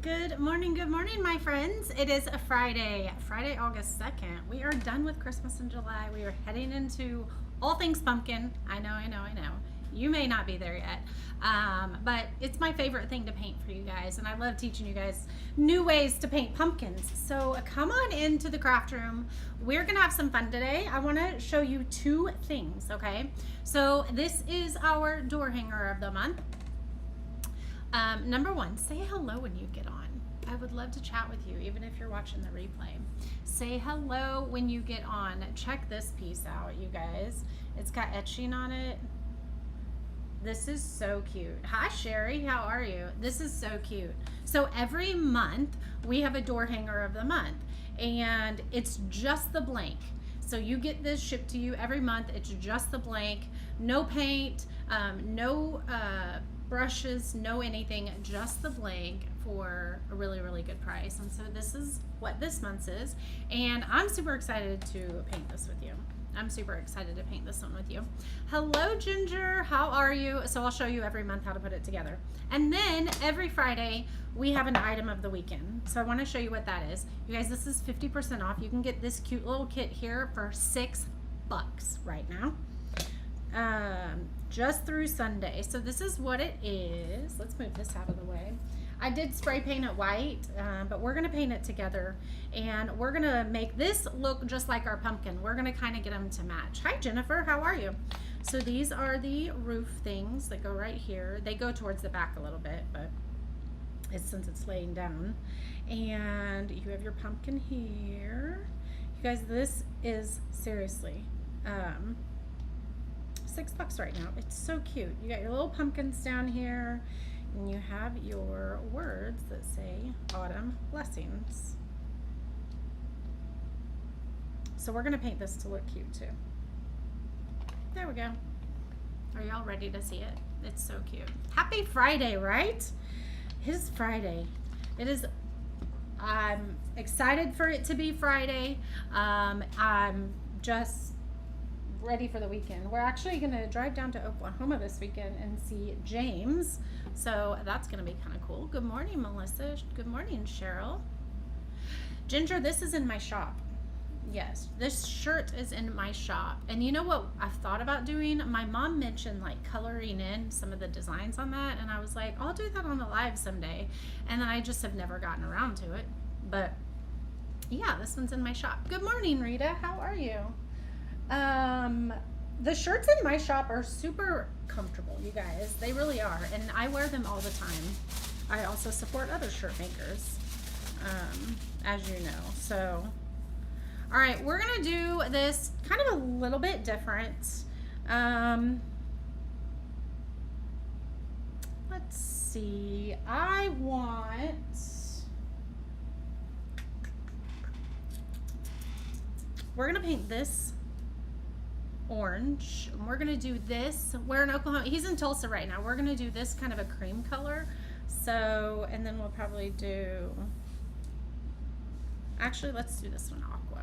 Good morning, my friends. It is a Friday, August 2nd. We are done with Christmas in July. We are heading into all things pumpkin. I know. You may not be there yet, but it's my favorite thing to paint for you guys, and I love teaching you guys new ways to paint pumpkins. So come on into the craft room. We're gonna have some fun today. I want to show you two things, okay? So this is our door hanger of the month. Number one, say hello when you get on. I would love to chat with you, even if you're watching the replay. Say hello when you get on. Check this piece out, you guys. It's got etching on it. This is so cute. Hi, Sherry. How are you? This is so cute. So every month, we have a door hanger of the month, and it's just the blank. So you get this shipped to you every month. It's just the blank. No paint, no brushes, no anything, just the blank for a really, really good price. And so this is what this month's is, and I'm super excited to paint this with you. I'm super excited to paint this one with you. Hello, Ginger. How are you? So I'll show you every month how to put it together. And then every Friday, we have an item of the weekend. So I want to show you what that is. You guys, this is 50% off. You can get this cute little kit here for $6 right now. Just through Sunday. So this is what it is. Let's move this out of the way. I did spray paint it white, but we're gonna paint it together, and we're gonna make this look just like our pumpkin. We're gonna kind of get them to match. Hi, Jennifer. How are you? So these are the roof things that go right here. They go towards the back a little bit, but since it's laying down. And you have your pumpkin here. You guys, this is seriously $6 right now. It's so cute. You got your little pumpkins down here, and you have your words that say autumn blessings. So we're gonna paint this to look cute too. There we go. Are y'all ready to see it? It's so cute. Happy Friday, right? It is Friday. It is. I'm excited for it to be Friday. I'm just ready for the weekend. We're actually going to drive down to Oklahoma this weekend and see James, so that's going to be kind of cool. Good morning, Melissa. Good morning, Cheryl. Ginger, this is in my shop. Yes, this shirt is in my shop. And you know what I've thought about doing? My mom mentioned like coloring in some of the designs on that, and I was like, I'll do that on the live someday, and then I just have never gotten around to it. But yeah, this one's in my shop. Good morning, Rita. How are you? The shirts in my shop are super comfortable, you guys. They really are, and I wear them all the time. I also support other shirt makers, as you know. So, all right, we're gonna do this kind of a little bit different. Let's see. We're gonna paint this orange, and we're gonna do this. We're in Oklahoma. He's in Tulsa right now. We're gonna do this kind of a cream color. So, and then we'll probably do, actually, let's do this one aqua.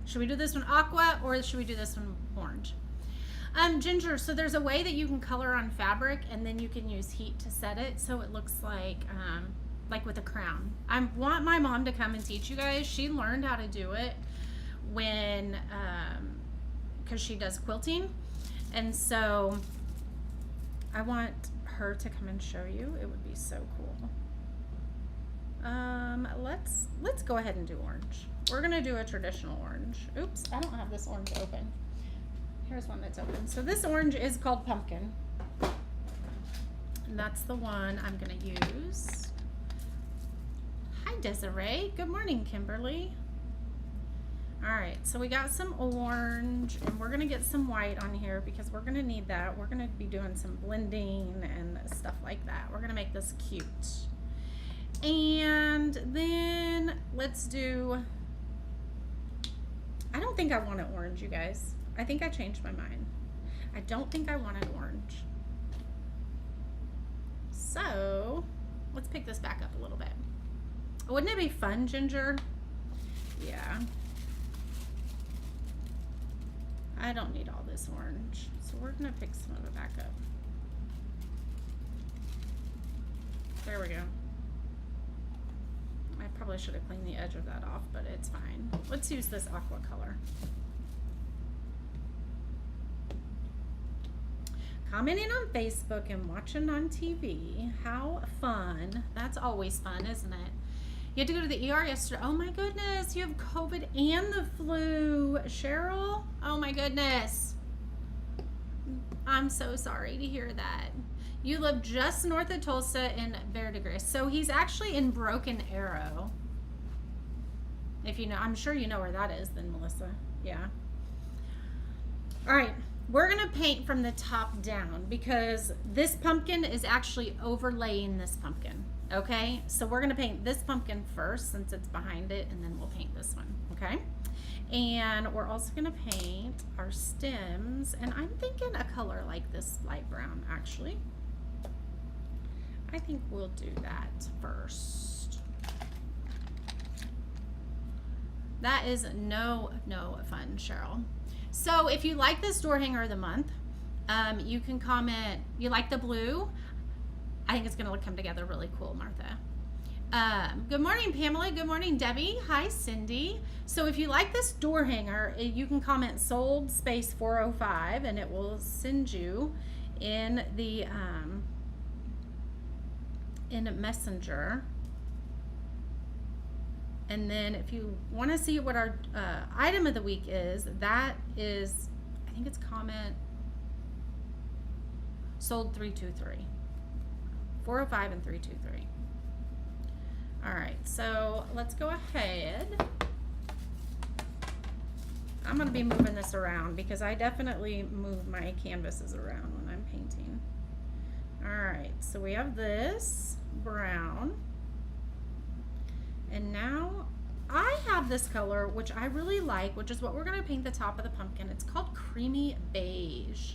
Should we do this one aqua, or should we do this one orange? Ginger, so there's a way that you can color on fabric, and then you can use heat to set it so it looks like with a crown. I want my mom to come and teach you guys. She learned how to do it when because she does quilting, and so I want her to come and show you. It would be so cool. Let's go ahead and do orange. We're gonna do a traditional orange. Oops, I don't have this orange open. Here's one that's open. So this orange is called pumpkin, and that's the one I'm gonna use. Hi, Desiree. Good morning, Kimberly. All right, so we got some orange, and we're gonna get some white on here because we're gonna need that. We're gonna be doing some blending and stuff like that. We're gonna make this cute. And then let's do, I don't think I want it orange, you guys. I think I changed my mind. I don't think I want it orange. So let's pick this back up a little bit. Wouldn't it be fun, Ginger? Yeah. I don't need all this orange, so we're gonna pick some of it back up. There we go. Probably should have cleaned the edge of that off, but it's fine. Let's use this aqua color. Commenting on Facebook and watching on TV. How fun. That's always fun, isn't it? You had to go to the ER yesterday. Oh my goodness, you have COVID and the flu, Cheryl. Oh my goodness. I'm so sorry to hear that. You live just north of Tulsa in Verdigris. So he's actually in Broken Arrow. If you know, I'm sure you know where that is then, Melissa. Yeah. All right. We're going to paint from the top down because this pumpkin is actually overlaying this pumpkin. Okay, so we're going to paint this pumpkin first since it's behind it, and then we'll paint this one. Okay, and we're also going to paint our stems, and I'm thinking a color like this light brown actually. I think we'll do that first. That is no fun, Cheryl. So if you like this door hanger of the month, you can comment, you like the blue? I think it's going to come together really cool, Martha. Good morning, Pamela. Good morning, Debbie. Hi, Cindy. So if you like this door hanger, you can comment sold space 405 and it will send you in the in Messenger. And then if you want to see what our item of the week is, that is, I think it's comment sold 323. 405 and 323. All right, so let's go ahead. I'm going to be moving this around because I definitely move my canvases around when I'm painting. All right, so we have this brown. And now I have this color, which I really like, which is what we're going to paint the top of the pumpkin. It's called Creamy Beige.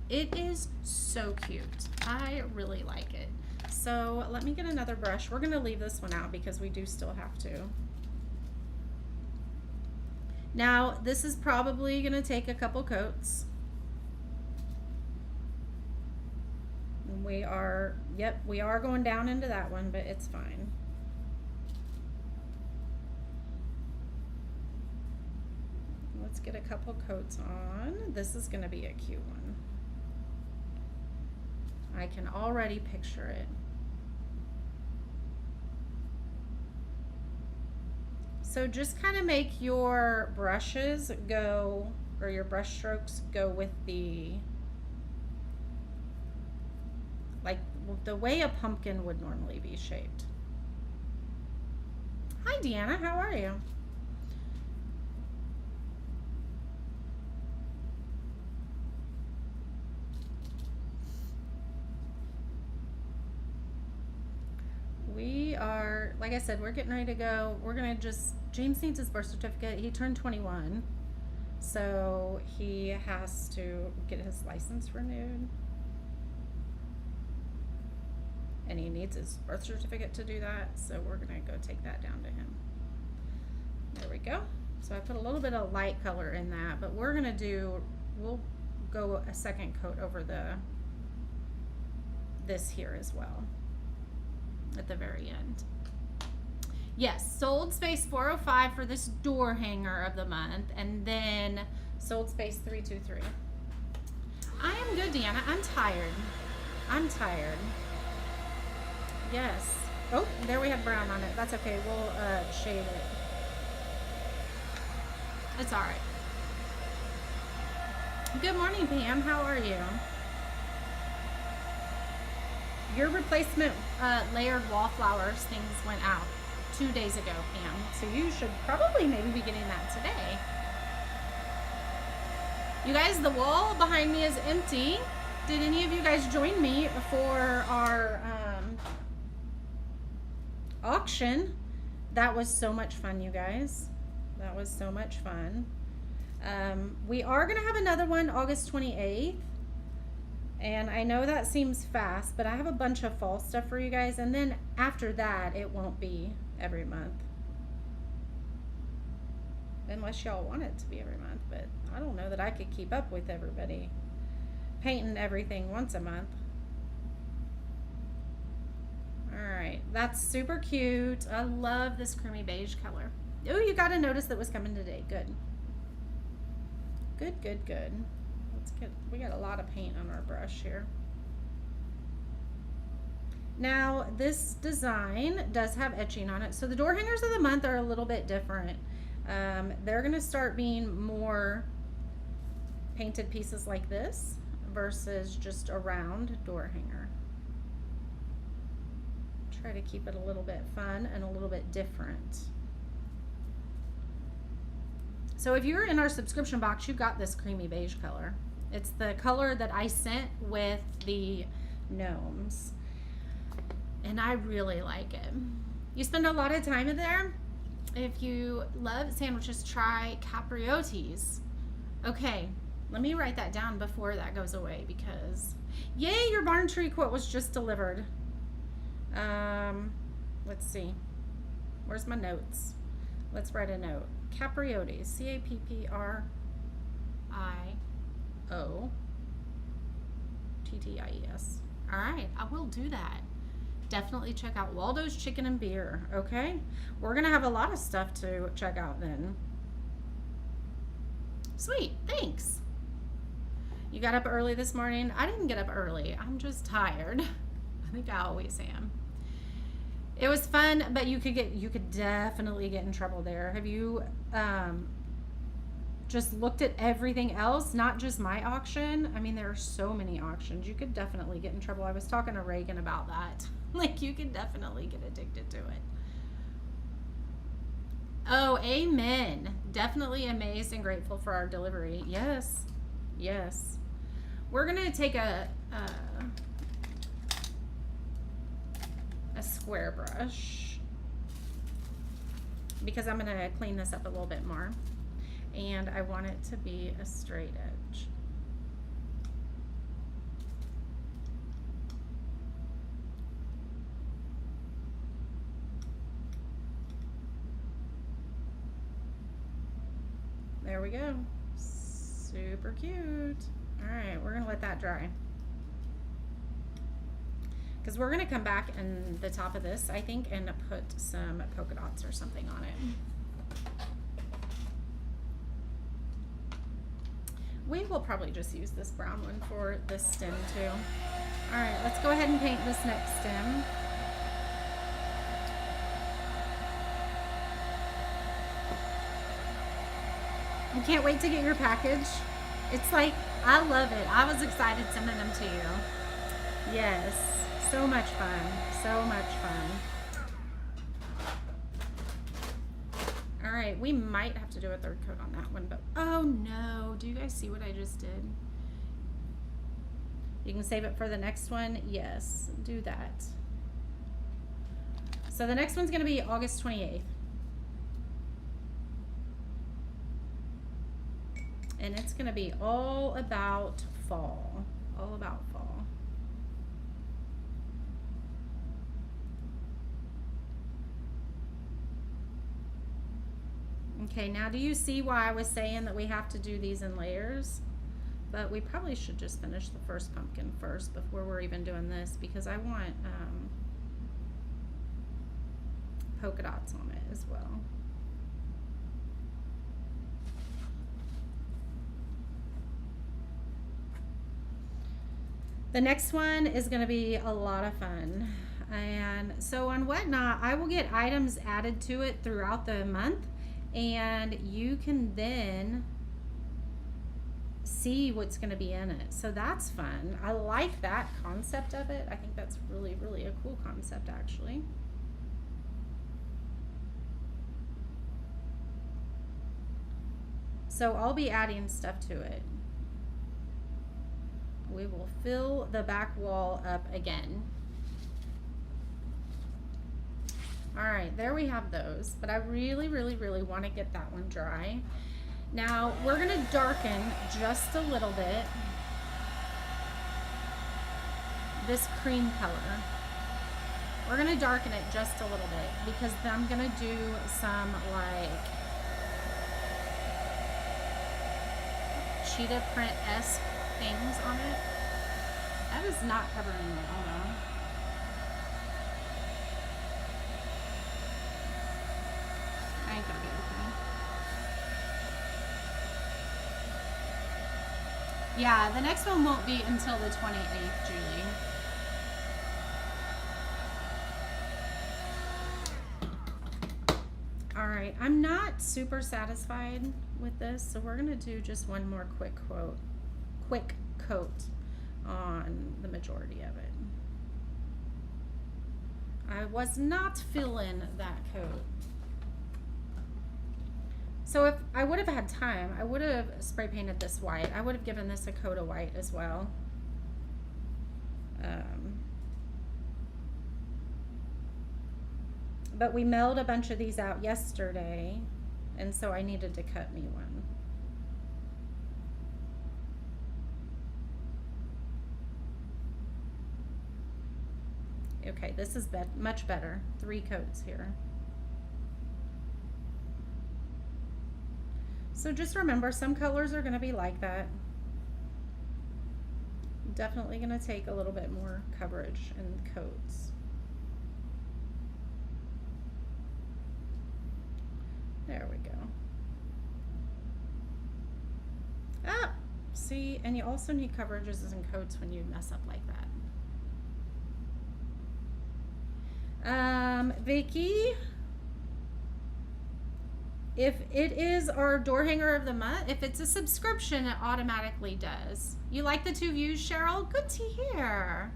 It is so cute. I really like it. So let me get another brush. We're going to leave this one out because we do still have to. Now, this is probably going to take a couple coats. We are going down into that one, but it's fine. Let's get a couple coats on. This is going to be a cute one. I can already picture it. So just kind of make your brushes go, or your brush strokes go with the, like the way a pumpkin would normally be shaped. Hi Deanna, how are you? We are, like I said, we're getting ready to go. We're gonna just, James needs his birth certificate. He turned 21, so he has to get his license renewed. And he needs his birth certificate to do that, so we're gonna go take that down to him. There we go. So I put a little bit of light color in that, but we're gonna do, we'll go a second coat over this here as well at the very end. Yes, sold space 405 for this door hanger of the month, and then sold space 323. I am good, Deanna. I'm tired. I'm tired. Yes. Oh, there we have brown on it. That's okay. We'll shade it. It's all right. Good morning, Pam. How are you? Your replacement layered wallflowers things went out 2 days ago, Pam. So you should probably maybe be getting that today. You guys, the wall behind me is empty. Did any of you guys join me for our auction? That was so much fun, you guys. That was so much fun. We are going to have another one August 28th. And I know that seems fast, but I have a bunch of fall stuff for you guys. And then after that, it won't be every month. Unless y'all want it to be every month. But I don't know that I could keep up with everybody painting everything once a month. All right, That's super cute. I love this creamy beige color. Oh, you got a notice that was coming today. Good. Good, good, good. Let's get, we got a lot of paint on our brush here. Now, this design does have etching on it. So the door hangers of the month are a little bit different. They're going to start being more painted pieces like this versus just a round door hanger. Try to keep it a little bit fun and a little bit different. So if you're in our subscription box, you got this creamy beige color. It's the color that I sent with the gnomes. And I really like it. You spend a lot of time in there. If you love sandwiches, try capriottis. Okay, let me write that down before that goes away because, yay, your barn tree quote was just delivered. Let's see. Where's my notes? Let's write a note. Capriottis, CAPPRIOTTIES. All right, I will do that. Definitely check out Waldo's Chicken and Beer, okay? We're going to have a lot of stuff to check out then. Sweet, thanks. You got up early this morning? I didn't get up early. I'm just tired. I think I always am. It was fun, but you could definitely get in trouble there. Have you just looked at everything else, not just my auction? I mean, there are so many auctions. You could definitely get in trouble. I was talking to Reagan about that. Like, you could definitely get addicted to it. Oh, amen. Definitely amazed and grateful for our delivery. Yes. Yes. We're going to take a square brush because I'm going to clean this up a little bit more. And I want it to be a straight edge. There we go. Super cute. All right, we're gonna let that dry because we're gonna come back in the top of this, I think, and put some polka dots or something on it. We will probably just use this brown one for this stem too. All right, let's go ahead and paint this next stem. I can't wait to get your package. It's like, I love it. I was excited sending them to you. Yes, so much fun. So much fun. All right, we might have to do a third coat on that one, but oh no, do you guys see what I just did? You can save it for the next one. Yes, do that. So the next one's gonna be August 28th. And it's gonna be all about fall, all about fall. Okay, now do you see why I was saying that we have to do these in layers? But we probably should just finish the first pumpkin first before we're even doing this, because I want polka dots on it as well. The next one is going to be a lot of fun. And so on Whatnot, I will get items added to it throughout the month, and you can then see what's going to be in it. So that's fun. I like that concept of it. I think that's really, really a cool concept, actually. So I'll be adding stuff to it. We will fill the back wall up again. All right, there we have those, but I really, really, really want to get that one dry. Now we're going to darken just a little bit this cream color. We're going to darken it just a little bit because then I'm going to do some like cheetah print-esque things on it. That is not covering it, hold on. Yeah, the next one won't be until the 28th, Julie. All right, I'm not super satisfied with this, so we're gonna do just one more quick coat on the majority of it. I was not feeling that coat. So if I would have had time, I would have spray painted this white. I would have given this a coat of white as well. But we mailed a bunch of these out yesterday, and so I needed to cut me one. Okay, this is much better. 3 coats here. So just remember, some colors are going to be like that. Definitely going to take a little bit more coverage in coats. There we go. Ah, see, and you also need coverages in coats when you mess up like that. Vicky, if it is our door hanger of the month, if it's a subscription, it automatically does. You like the 2 views, Cheryl? Good to hear.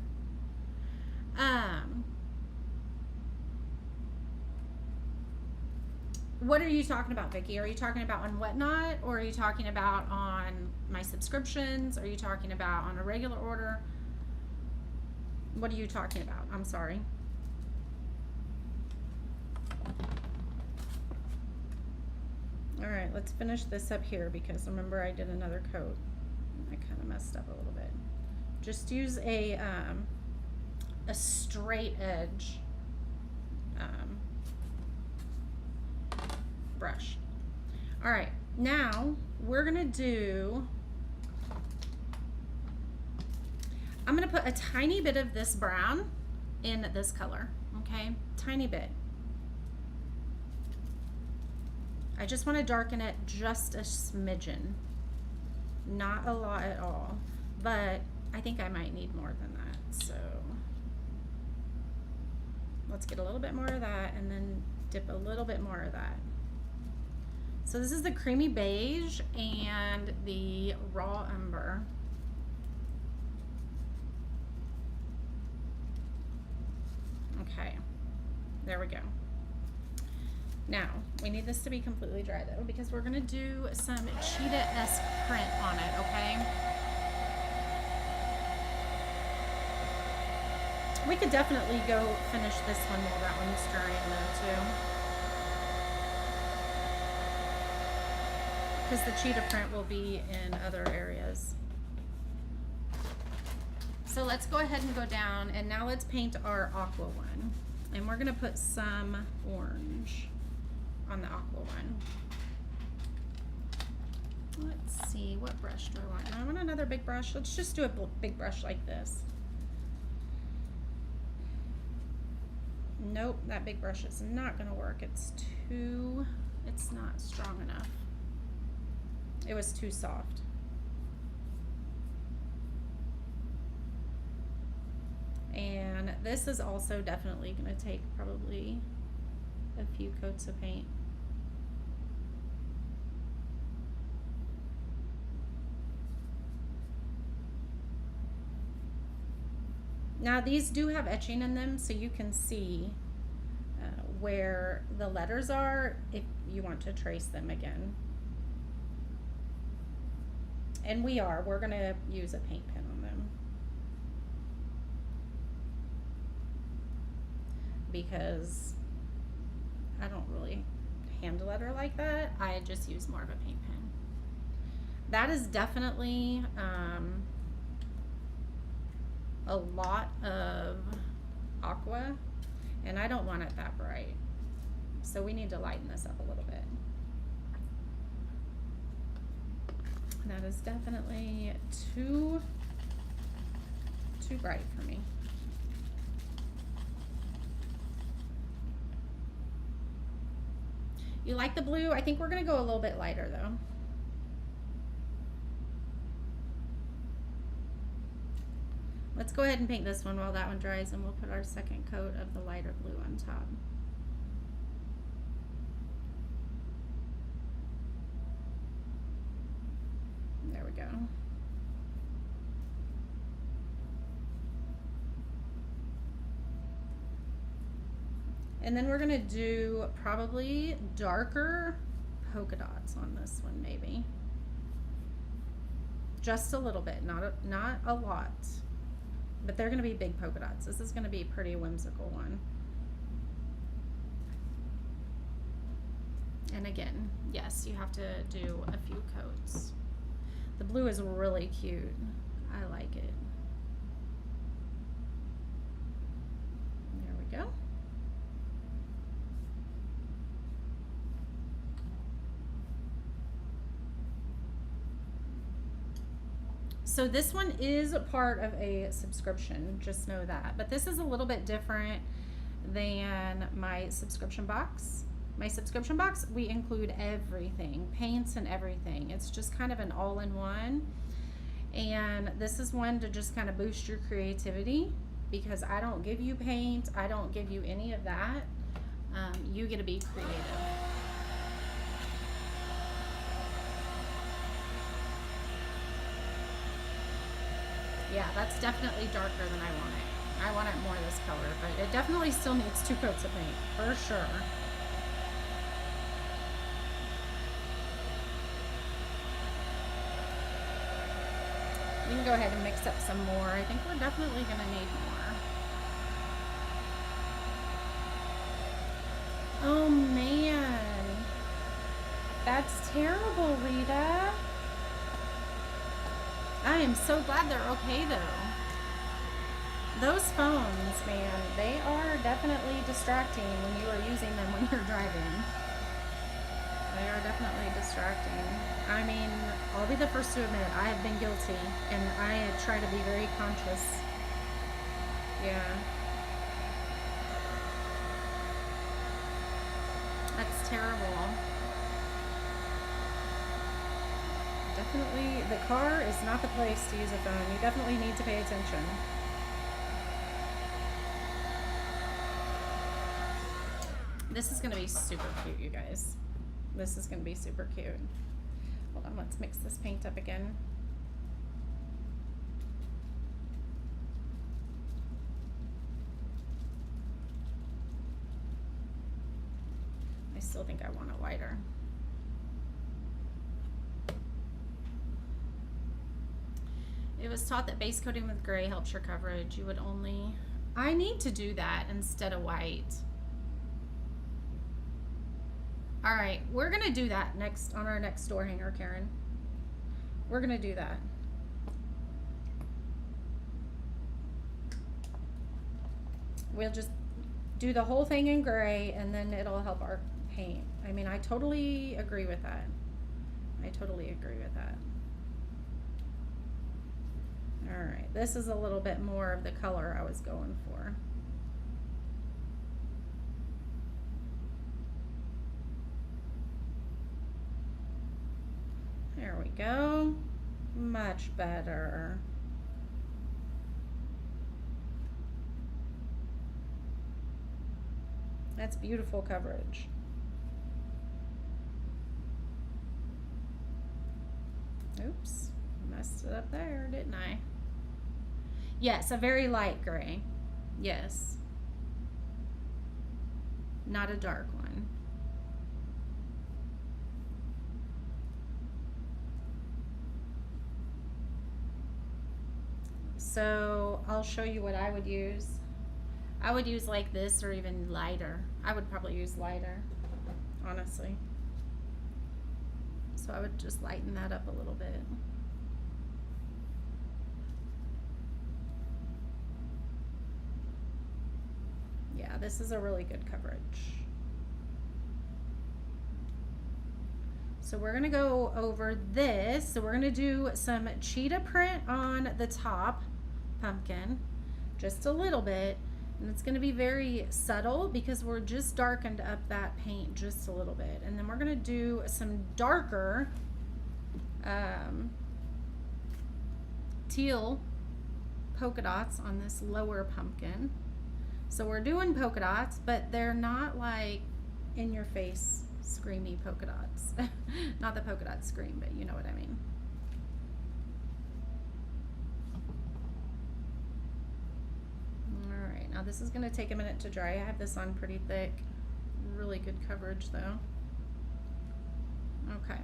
What are you talking about, Vicky? Are you talking about on Whatnot, or are you talking about on my subscriptions? Are you talking about on a regular order? What are you talking about? I'm sorry. All right, let's finish this up here, because remember I did another coat. I kind of messed up a little bit. Just use a straight edge brush. All right, now we're gonna do, I'm gonna put a tiny bit of this brown in this color, okay? Tiny bit. I just want to darken it just a smidgen. Not a lot at all, but I think I might need more than that. So let's get a little bit more of that and then dip a little bit more of that. So this is the creamy beige and the raw umber. Okay, there we go. Now, we need this to be completely dry though, because we're gonna do some cheetah-esque print on it, okay? We could definitely go finish this one while that one's drying though too. Because the cheetah print will be in other areas. So let's go ahead and go down, and now let's paint our aqua one. And we're gonna put some orange on the aqua one. Let's see, what brush do I want? I want another big brush. Let's just do a big brush like this. Nope, that big brush is not gonna work. It's not strong enough. It was too soft. And this is also definitely gonna take probably a few coats of paint. Now these do have etching in them, so you can see where the letters are if you want to trace them again. And we're gonna use a paint pen on them, because I don't really hand letter like that. I just use more of a paint pen. That is definitely a lot of aqua, and I don't want it that bright. So we need to lighten this up a little bit. That is definitely too bright for me. You like the blue? I think we're gonna go a little bit lighter though. go ahead and paint this one while that one dries, and we'll put our second coat of the lighter blue on top. There we go. And then we're gonna do probably darker polka dots on this one, maybe. Just a little bit, not a lot. But they're gonna be big polka dots. This is gonna be a pretty whimsical one. And again, yes, you have to do a few coats. The blue is really cute. I like it. There we go. So this one is a part of a subscription, just know that. But this is a little bit different than my subscription box. My subscription box, we include everything, paints and everything. It's just kind of an all-in-one. And this is one to just kind of boost your creativity, because I don't give you paint, I don't give you any of that. You get to be creative. Yeah, that's definitely darker than I want it. I want it more this color, but it definitely still needs 2 coats of paint, for sure. You can go ahead and mix up some more. I think we're definitely going to need more. Oh man. That's terrible, Rita. I am so glad they're okay though. Those phones, man, they are definitely distracting when you are using them when you're driving. They are definitely distracting. I mean, I'll be the first to admit I have been guilty, and I try to be very conscious. Yeah. That's terrible. Definitely, the car is not the place to use a phone. You definitely need to pay attention. This is going to be super cute, you guys. This is going to be super cute. Hold on, let's mix this paint up again. I still think I want it lighter. It was taught that base coating with gray helps your coverage. You would only... I need to do that instead of white. All right, we're gonna do that next on our next door hanger, Karen. We're gonna do that. We'll just do the whole thing in gray, and then it'll help our paint. I mean, I totally agree with that. I totally agree with that. All right, this is a little bit more of the color I was going for. There we go. Much better. That's beautiful coverage. Oops, messed it up there, didn't I? Yes, a very light gray. Yes. Not a dark one. So I'll show you what I would use. I would use like this, or even lighter. I would probably use lighter, honestly. So I would just lighten that up a little bit. Yeah, this is a really good coverage. So we're gonna go over this. So we're gonna do some cheetah print on the top pumpkin, just a little bit. And it's gonna be very subtle because we're just darkened up that paint just a little bit. And then we're gonna do some darker teal polka dots on this lower pumpkin. So we're doing polka dots, but they're not like in your face screamy polka dots. Not the polka dot scream, but you know what I mean. All right, now this is going to take a minute to dry. I have this on pretty thick. Really good coverage though. Okay.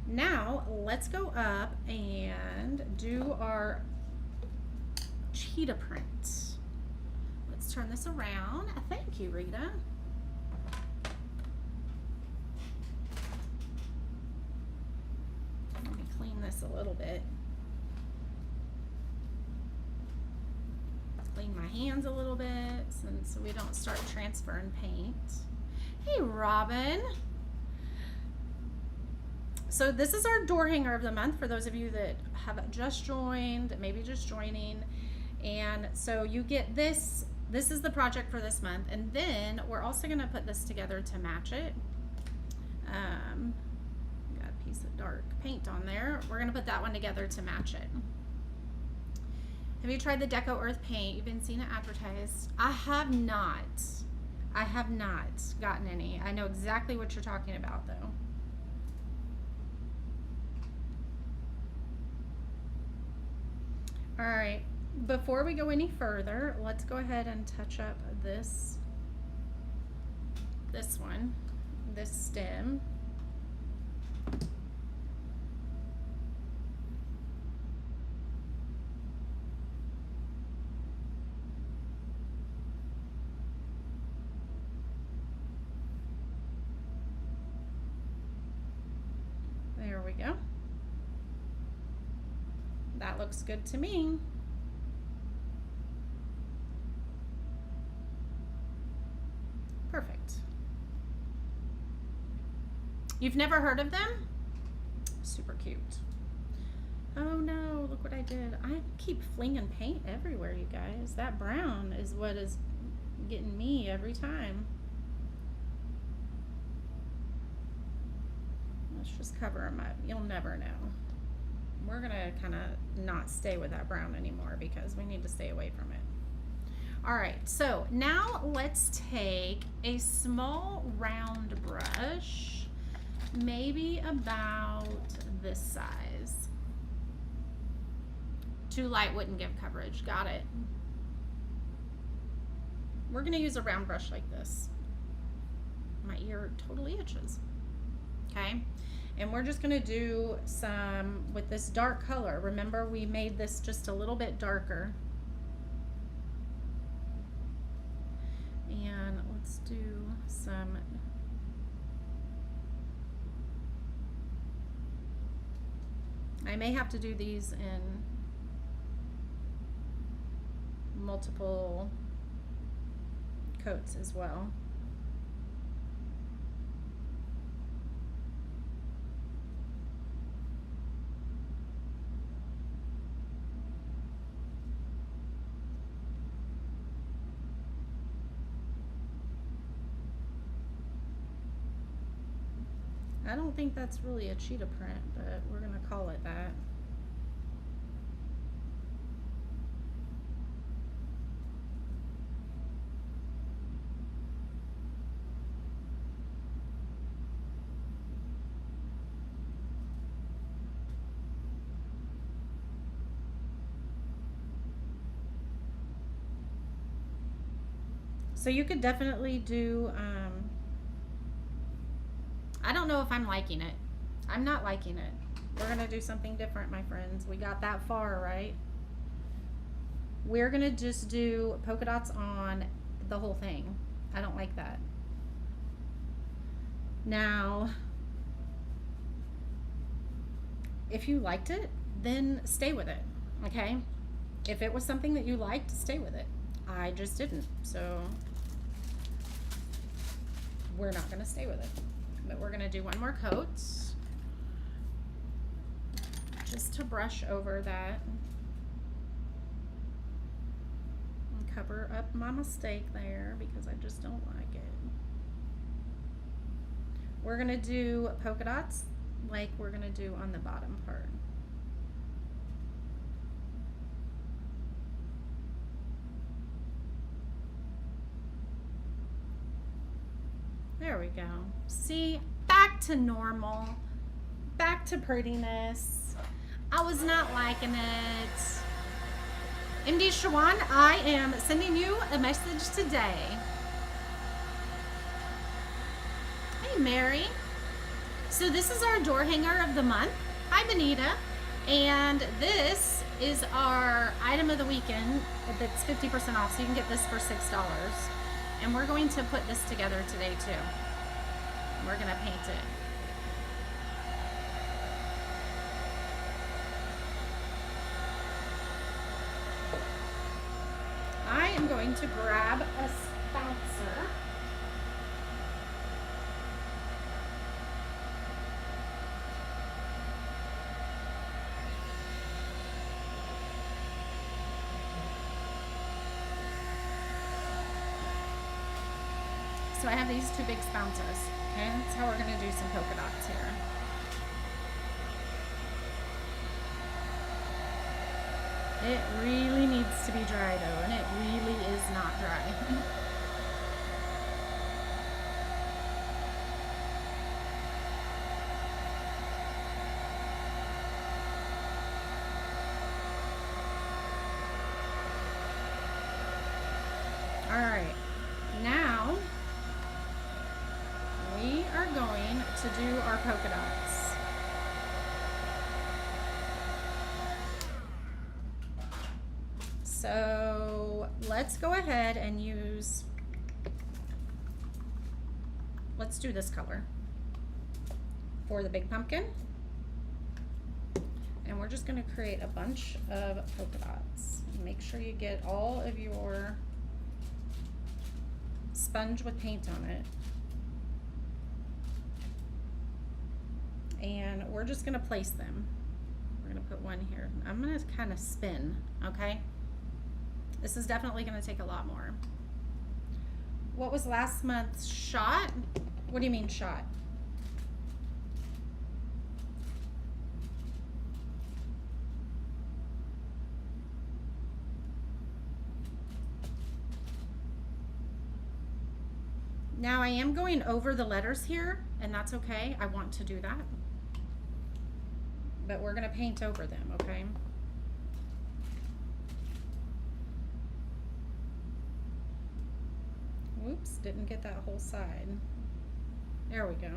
Now let's go up and do our cheetah print. Let's turn this around. Thank you, Rita. Let me clean this a little bit. Clean my hands a little bit so we don't start transferring paint. Hey, Robin. So this is our door hanger of the month for those of you that have just joined, maybe just joining. And so you get this. This is the project for this month. And then we're also going to put this together to match it. Got a piece of dark paint on there. We're going to put that one together to match it. Have you tried the Deco Earth paint? You've been seeing it advertised. I have not. I have not gotten any. I know exactly what you're talking about though. All right, before we go any further, let's go ahead and touch up this one, this stem. There we go. That looks good to me. Perfect. You've never heard of them? Super cute. Oh no, look what I did. I keep flinging paint everywhere, you guys. That brown is what is getting me every time. Let's just cover them up. You'll never know. We're gonna kind of not stay with that brown anymore because we need to stay away from it. All right, so now let's take a small round brush, maybe about this size. Too light wouldn't give coverage, got it. We're gonna use a round brush like this. My ear totally itches, okay? And we're just gonna do some with this dark color. Remember, we made this just a little bit darker. And let's do some I may have to do these in multiple coats as well. I don't think that's really a cheetah print, but we're gonna call it that. So you could definitely do, I don't know if I'm liking it. I'm not liking it. We're gonna do something different, my friends. We got that far, right? We're gonna just do polka dots on the whole thing. I don't like that. Now, if you liked it, then stay with it, okay? If it was something that you liked, stay with it. I just didn't, so we're not gonna stay with it. But we're gonna do one more coat just to brush over that and cover up my mistake there because I just don't like it. We're gonna do polka dots like we're gonna do on the bottom part. There we go. See, back to normal, back to prettiness. I was not liking it. MD Shawan, I am sending you a message today. Hey, Mary. So this is our door hanger of the month. Hi, Benita. And this is our item of the weekend that's 50% off, so you can get this for $6. And we're going to put this together today too. We're gonna paint it. I am going to grab a sponsor. So I have these two big spouncers, okay? That's how we're gonna do some polka dots here. It really needs to be dry though, and it really is not dry. All right, now we are going to do our polka dots. So let's go ahead and let's do this color for the big pumpkin. And we're just going to create a bunch of polka dots. Make sure you get all of your sponge with paint on it. And we're just gonna place them. We're gonna put one here. I'm gonna kind of spin, okay? This is definitely gonna take a lot more. What was last month's shot? What do you mean shot? Now I am going over the letters here, and that's okay. I want to do that. But we're gonna paint over them, okay? Whoops, didn't get that whole side. There we go.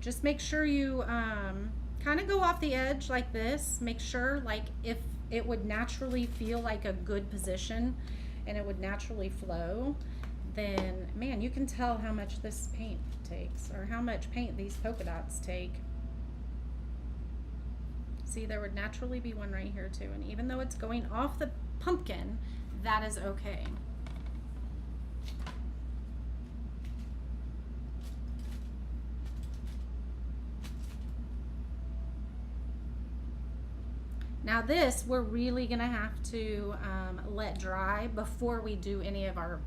Just make sure you kind of go off the edge like this. Make sure, like, if it would naturally feel like a good position and it would naturally flow, then man, you can tell how much this paint takes, or how much paint these polka dots take. See, there would naturally be one right here too, and even though it's going off the pumpkin, that is okay. Now this, we're really gonna have to let dry before we do any of our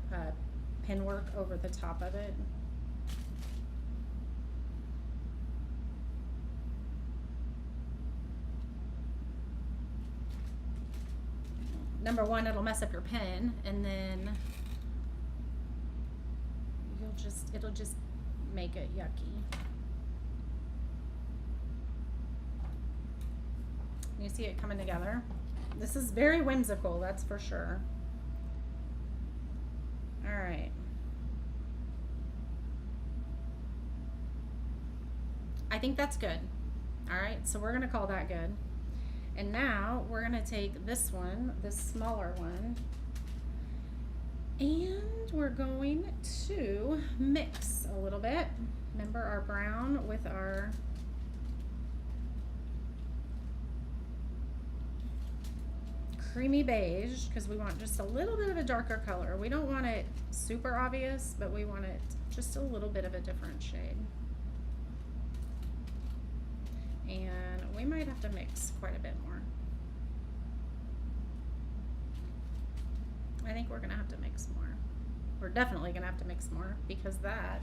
pin work over the top of it. Number one, it'll mess up your pen, and then it'll just make it yucky. You see it coming together? This is very whimsical, that's for sure. All right. I think that's good. All right, so we're gonna call that good. And now we're gonna take this one, this smaller one, and we're going to mix a little bit. Remember our brown with our creamy beige, because we want just a little bit of a darker color. We don't want it super obvious, but we want it just a little bit of a different shade. And we might have to mix quite a bit more. I think we're gonna have to mix more. We're definitely gonna have to mix more, because that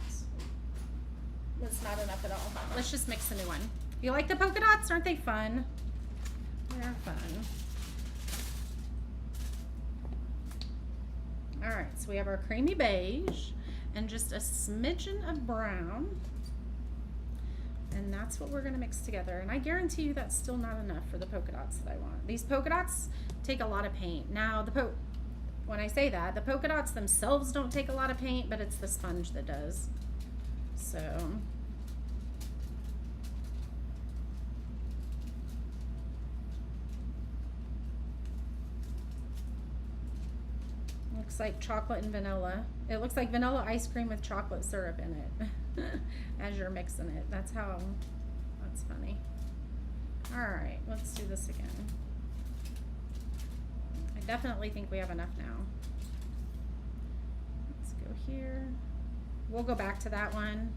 was not enough at all. Let's just mix a new one. You like the polka dots? Aren't they fun? They're fun. All right, so we have our creamy beige. and just a smidgen of brown. And that's what we're gonna mix together. And I guarantee you that's still not enough for the polka dots that I want. These polka dots take a lot of paint. Now, when I say that, the polka dots themselves don't take a lot of paint, but it's the sponge that does. So, looks like chocolate and vanilla. It looks like vanilla ice cream with chocolate syrup in it as you're mixing it. That's funny. All right, let's do this again. I definitely think we have enough now. Let's go here. We'll go back to that one.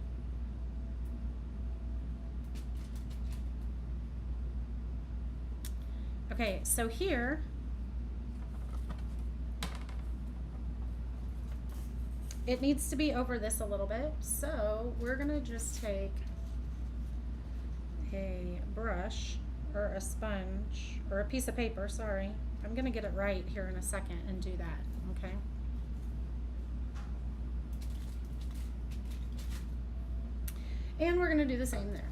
Okay, so here, it needs to be over this a little bit, so we're gonna just take a brush or a sponge or a piece of paper, sorry. I'm gonna get it right here in a second and do that, okay? And we're gonna do the same there.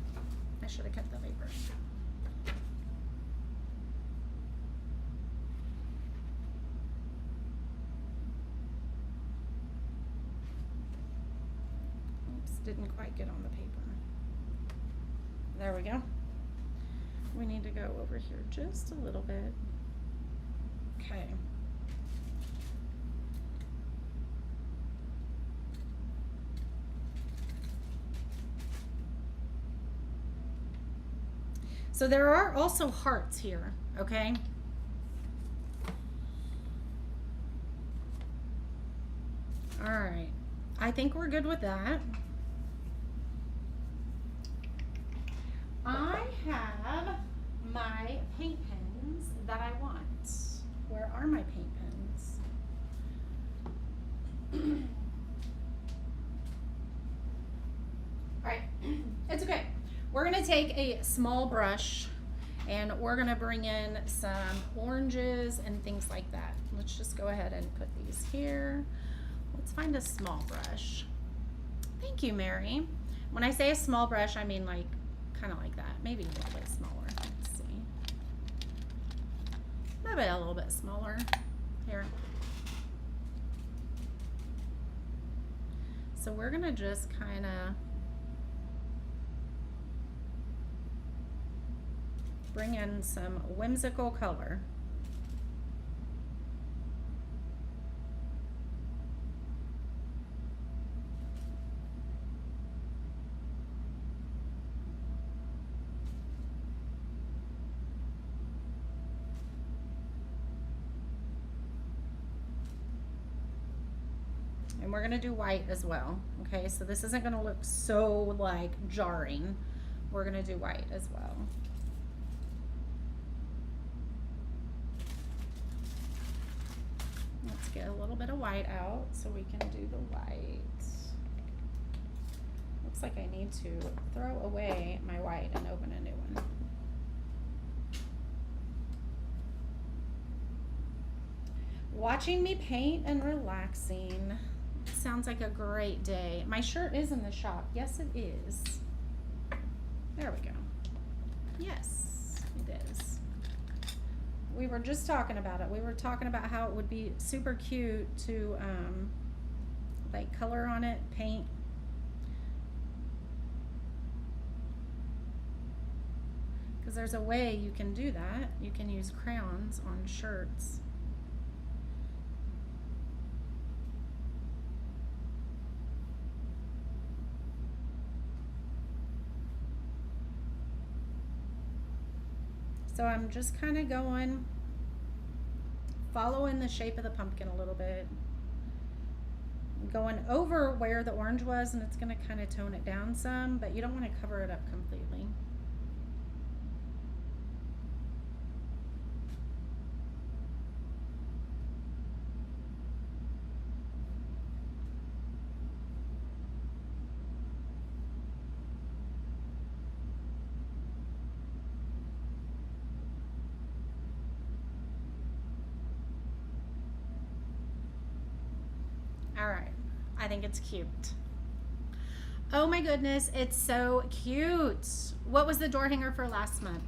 I should have kept the paper. Didn't quite get on the paper. There we go. We need to go over here just a little bit. Okay. So there are also hearts here, okay? All right. I think we're good with that. I have my paint pens that I want. Where are my paint pens? All right, it's okay. We're gonna take a small brush and we're gonna bring in some oranges and things like that. Let's just go ahead and put these here. Let's find a small brush. Thank you, Mary. When I say a small brush, I mean like kind of like that, maybe a little bit smaller. Let's see, maybe a little bit smaller here. So we're gonna just kind of bring in some whimsical color. And we're gonna do white as well, okay? So this isn't gonna look so like jarring. We're gonna do white as well. Let's get a little bit of white out so we can do the white. Looks like I need to throw away my white and open a new one. Watching me paint and relaxing. Sounds like a great day. My shirt is in the shop. Yes, it is. There we go. Yes, it is. We were just talking about it. We were talking about how it would be super cute to like color on it, paint. Because there's a way you can do that. You can use crayons on shirts. So I'm just kind of following the shape of the pumpkin a little bit. Going over where the orange was, and it's going to kind of tone it down some, but you don't want to cover it up completely. All right, I think it's cute. Oh my goodness, it's so cute. What was the door hanger for last month?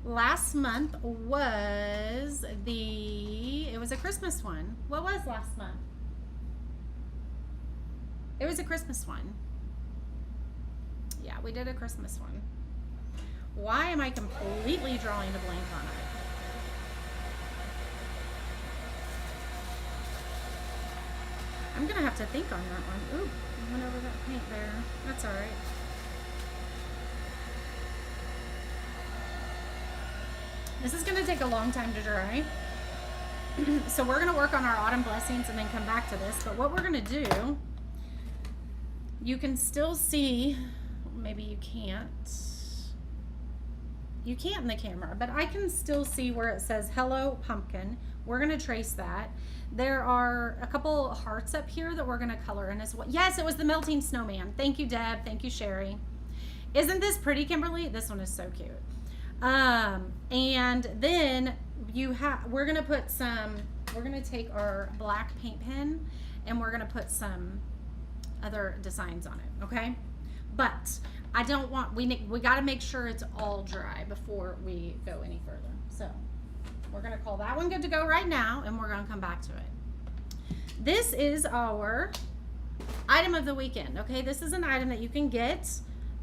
Last month was it was a Christmas one. What was last month? It was a Christmas one. Yeah, we did a Christmas one. Why am I completely drawing a blank on it? I'm gonna have to think on that one. Ooh, I went over that paint there. That's all right. This is gonna take a long time to dry. So we're gonna work on our autumn blessings and then come back to this. But what we're gonna do, you can still see, maybe you can't. You can't in the camera, but I can still see where it says Hello Pumpkin. We're gonna trace that. There are a couple hearts up here that we're gonna color in as well. Yes, it was the melting snowman. Thank you, Deb. Thank you, Sherry. Isn't this pretty, Kimberly? This one is so cute. And then we're gonna take our black paint pen and we're gonna put some other designs on it, okay? But I don't want, we gotta make sure it's all dry before we go any further. So we're gonna call that one good to go right now and we're gonna come back to it. This is our item of the weekend, okay? This is an item that you can get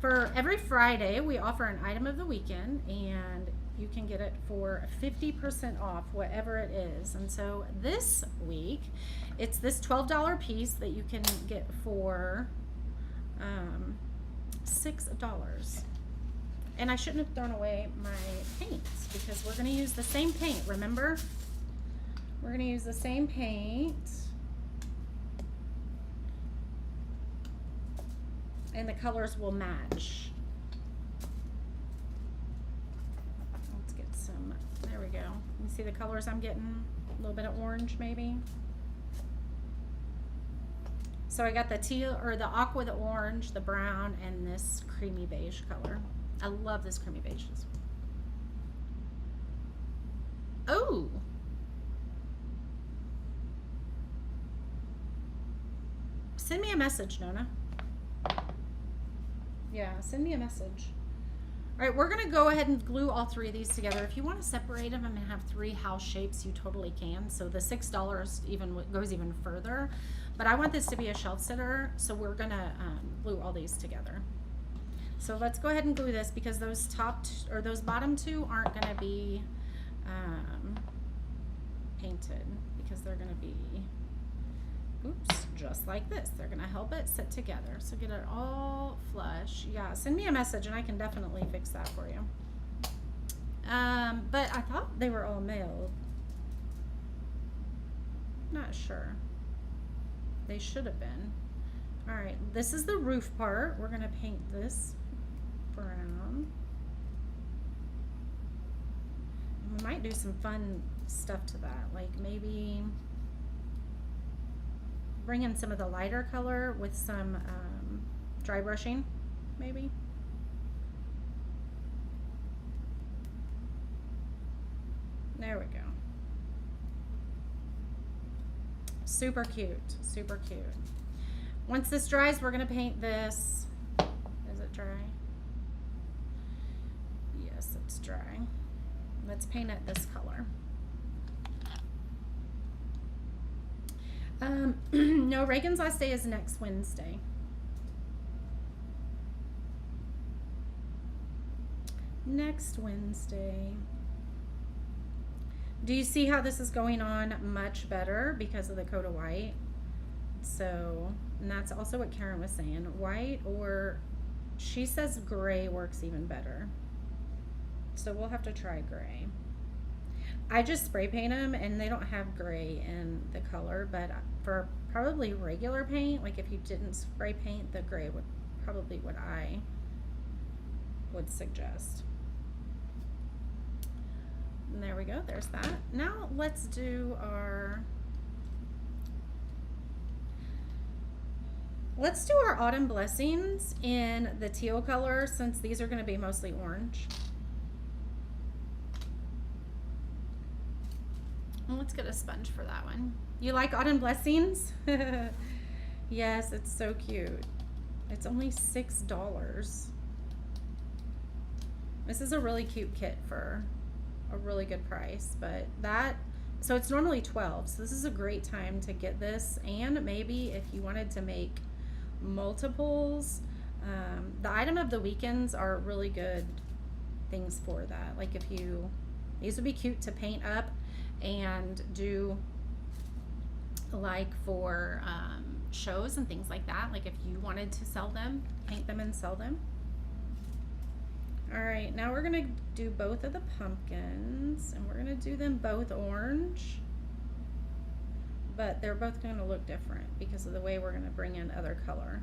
for every Friday. We offer an item of the weekend and you can get it for 50% off, whatever it is. And so this week, it's this $12 piece that you can get for $6. And I shouldn't have thrown away my paints because we're going to use the same paint, remember? We're going to use the same paint. And the colors will match. Let's get some, there we go. You see the colors I'm getting? A little bit of orange maybe. So I got the teal, or the aqua, the orange, the brown, and this creamy beige color. I love this creamy beige. Oh! Send me a message, Nona. Yeah, send me a message. All right, we're gonna go ahead and glue all three of these together. If you want to separate them and have three house shapes, you totally can. So the $6 goes even further. But I want this to be a shelf sitter, so we're gonna glue all these together. So let's go ahead and glue this because those those bottom two aren't gonna be painted because they're gonna be, oops, just like this. They're gonna help it sit together. So get it all flush. Yeah, send me a message and I can definitely fix that for you. But I thought they were all mailed. Not sure. They should have been. All right, this is the roof part. We're gonna paint this brown. We might do some fun stuff to that, like maybe bring in some of the lighter color with some dry brushing, maybe. There we go. Super cute, super cute. Once this dries, we're gonna paint this. Is it dry? Yes, it's dry. Let's paint it this color. No, Reagan's last day is next Wednesday. Next Wednesday. Do you see how this is going on much better because of the coat of white? So, and that's also what Karen was saying. White, or she says gray works even better. So we'll have to try gray. I just spray paint them and they don't have gray in the color, but for probably regular paint, like if you didn't spray paint, the gray would probably what I would suggest. And there we go, there's that. Now let's do our autumn blessings in the teal color, since these are going to be mostly orange. And let's get a sponge for that one. You like autumn blessings? Yes, it's so cute. It's only $6. This is a really cute kit for a really good price, but so it's normally 12, so this is a great time to get this. And maybe if you wanted to make multiples, the item of the weekends are really good things for that. Like these would be cute to paint up and do like for shows and things like that. Like if you wanted to sell them, paint them and sell them. All right, now we're gonna do both of the pumpkins, and we're gonna do them both orange, but they're both gonna look different because of the way we're gonna bring in other color.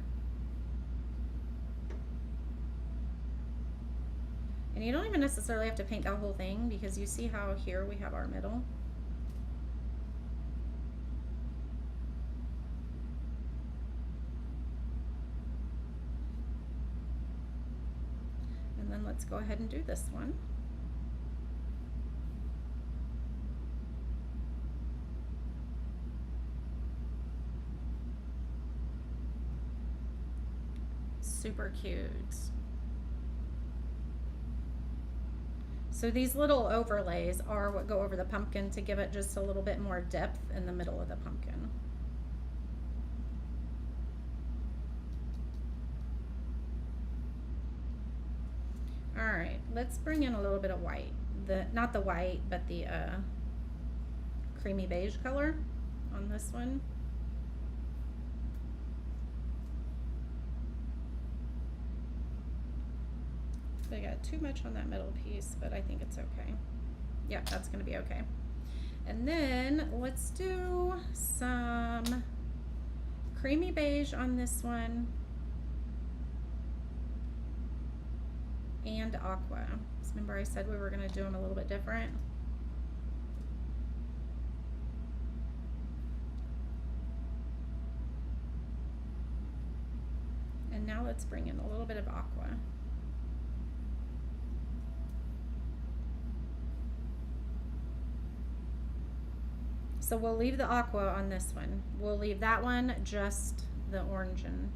And you don't even necessarily have to paint that whole thing, because you see how here we have our middle. And then let's go ahead and do this one. Super cute. So these little overlays are what go over the pumpkin to give it just a little bit more depth in the middle of the pumpkin. All right, let's bring in a little bit of white. Not the white, but the creamy beige color on this one. I got too much on that middle piece, but I think it's okay. Yeah, that's gonna be okay. And then let's do some creamy beige on this one and aqua. So remember I said we were gonna do them a little bit different. And now let's bring in a little bit of aqua. So we'll leave the aqua on this one. We'll leave that one just the orange and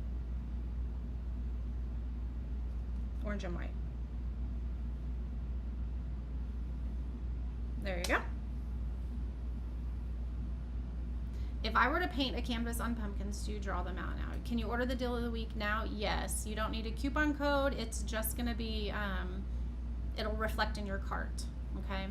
white. There you go. If I were to paint a canvas on pumpkins, do you draw them out now? Can you order the deal of the week now? Yes. You don't need a coupon code. It's just going to be, it'll reflect in your cart. Okay.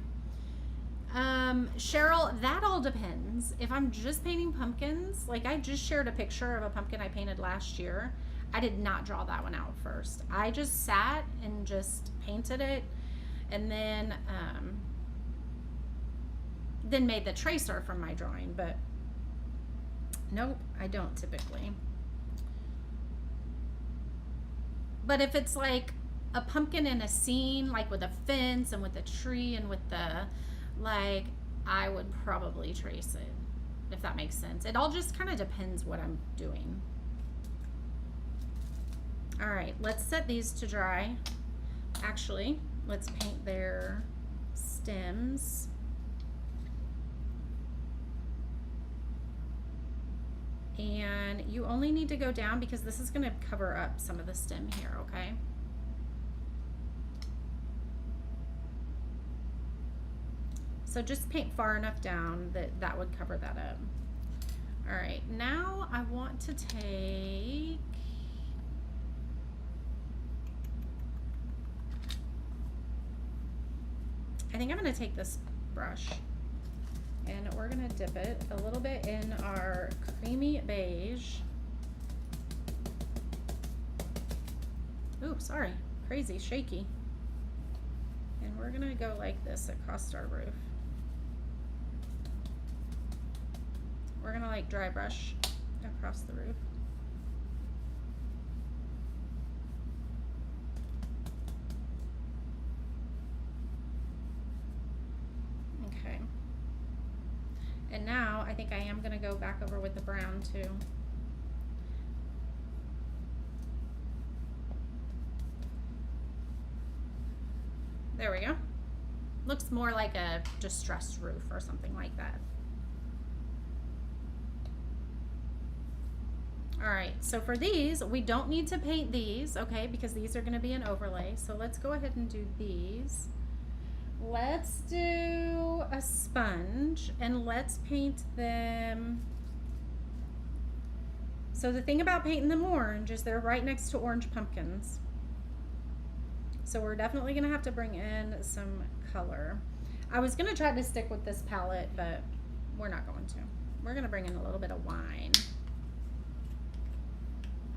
Cheryl, that all depends. If I'm just painting pumpkins, like I just shared a picture of a pumpkin I painted last year. I did not draw that one out first. I just sat and just painted it, and then made the tracer from my drawing, but nope, I don't typically. But if it's like a pumpkin in a scene, like with a fence and with a tree and with the, like, I would probably trace it, if that makes sense. It all just kind of depends what I'm doing. All right, let's set these to dry. Actually, let's paint their stems. And you only need to go down because this is going to cover up some of the stem here, okay? So just paint far enough down that would cover that up. All right, now I want to take, I think I'm going to take this brush and we're going to dip it a little bit in our creamy beige. Ooh, sorry, crazy, shaky. And we're going to go like this across our roof. We're gonna like dry brush across the roof. Okay. And now I think I am gonna go back over with the brown too. There we go. Looks more like a distressed roof or something like that. All right, so for these, we don't need to paint these, okay, because these are going to be an overlay. So let's go ahead and do these. Let's do a sponge and let's paint them. So the thing about painting them orange is they're right next to orange pumpkins. So we're definitely going to have to bring in some color. I was going to try to stick with this palette, but we're not going to. We're going to bring in a little bit of wine.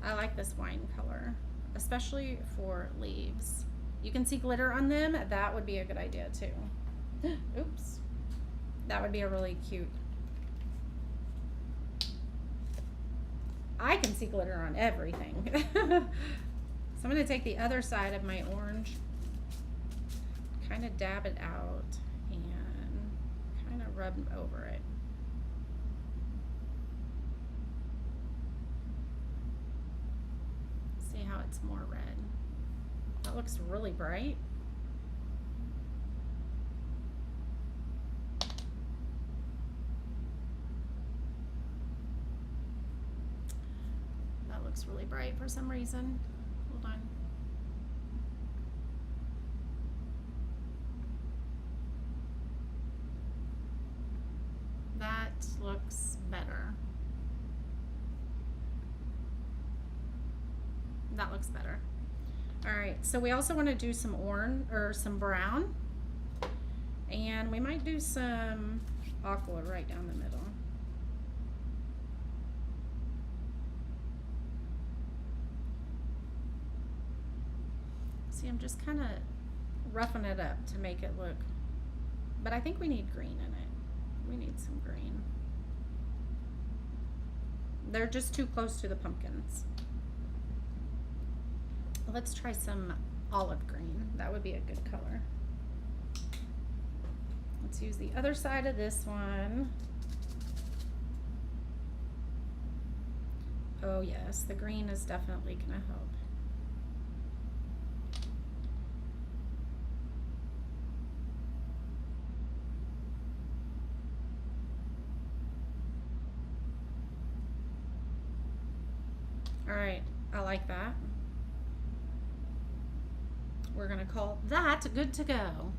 I like this wine color, especially for leaves. You can see glitter on them. That would be a good idea too. Oops. That would be a really cute. I can see glitter on everything. So I'm going to take the other side of my orange, kind of dab it out and kind of rub over it. See how it's more red. That looks really bright. That looks really bright for some reason. Hold on. That looks better. That looks better. All right, so we also want to do some orange or some brown, and we might do some aqua right down the middle. See, I'm just kind of roughing it up to make it look, but I think we need green in it. We need some green. They're just too close to the pumpkins. Let's try some olive green. That would be a good color. Let's use the other side of this one. Oh yes, the green is definitely gonna help. All right, I like that. We're gonna call that good to go.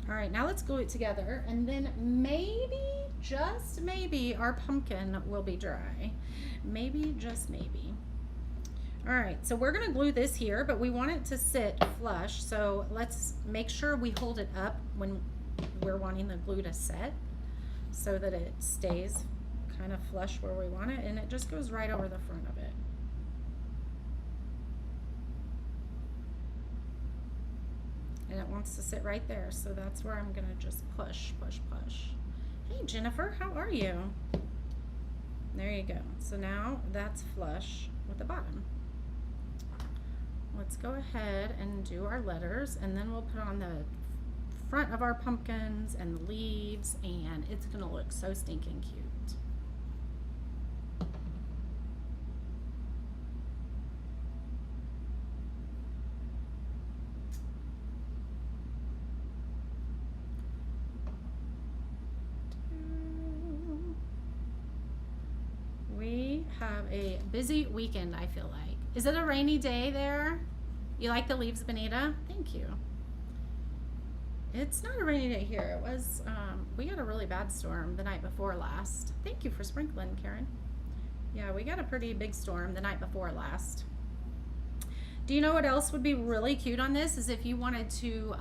All right, now let's glue it together, and then maybe, just maybe, our pumpkin will be dry. Maybe, just maybe. All right, so we're gonna glue this here, but we want it to sit flush, so let's make sure we hold it up when we're wanting the glue to set so that it stays kind of flush where we want it, and it just goes right over the front of it. And it wants to sit right there, so that's where I'm gonna just push, push, push. Hey Jennifer, how are you? There you go. So now that's flush with the bottom. Let's go ahead and do our letters, and then we'll put on the front of our pumpkins and the leaves, and it's gonna look so stinking cute. We have a busy weekend, I feel like. Is it a rainy day there? You like the leaves, Benita? Thank you. It's not a rainy day here. It was, we got a really bad storm the night before last. Thank you for sprinkling, Karen. Yeah, we got a pretty big storm the night before last. Do you know what else would be really cute on this? Is if you wanted to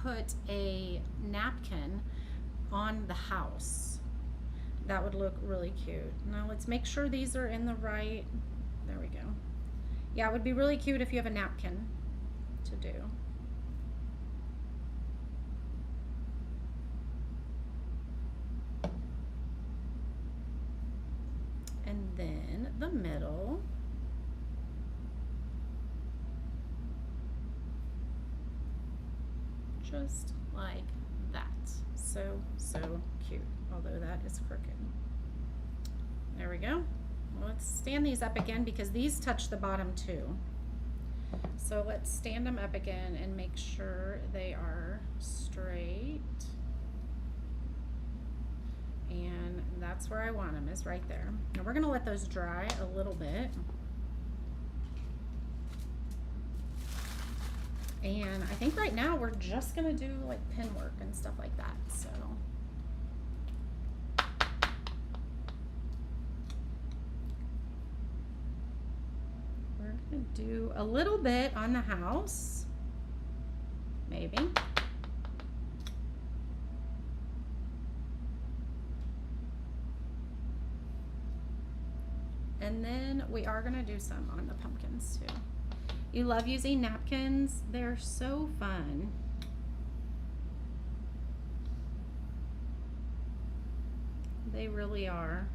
put a napkin on the house. That would look really cute. Now let's make sure these are in the right, there we go. Yeah, it would be really cute if you have a napkin to do. And then the middle. Just like that. So, so cute. Although that is crooked. There we go. Let's stand these up again because these touch the bottom too. So let's stand them up again and make sure they are straight. And that's where I want them, is right there. Now we're gonna let those dry a little bit. And I think right now we're just gonna do like pin work and stuff like that, so. We're gonna do a little bit on the house, maybe. And then we are gonna do some on the pumpkins too. You love using napkins? They're so fun. They really are.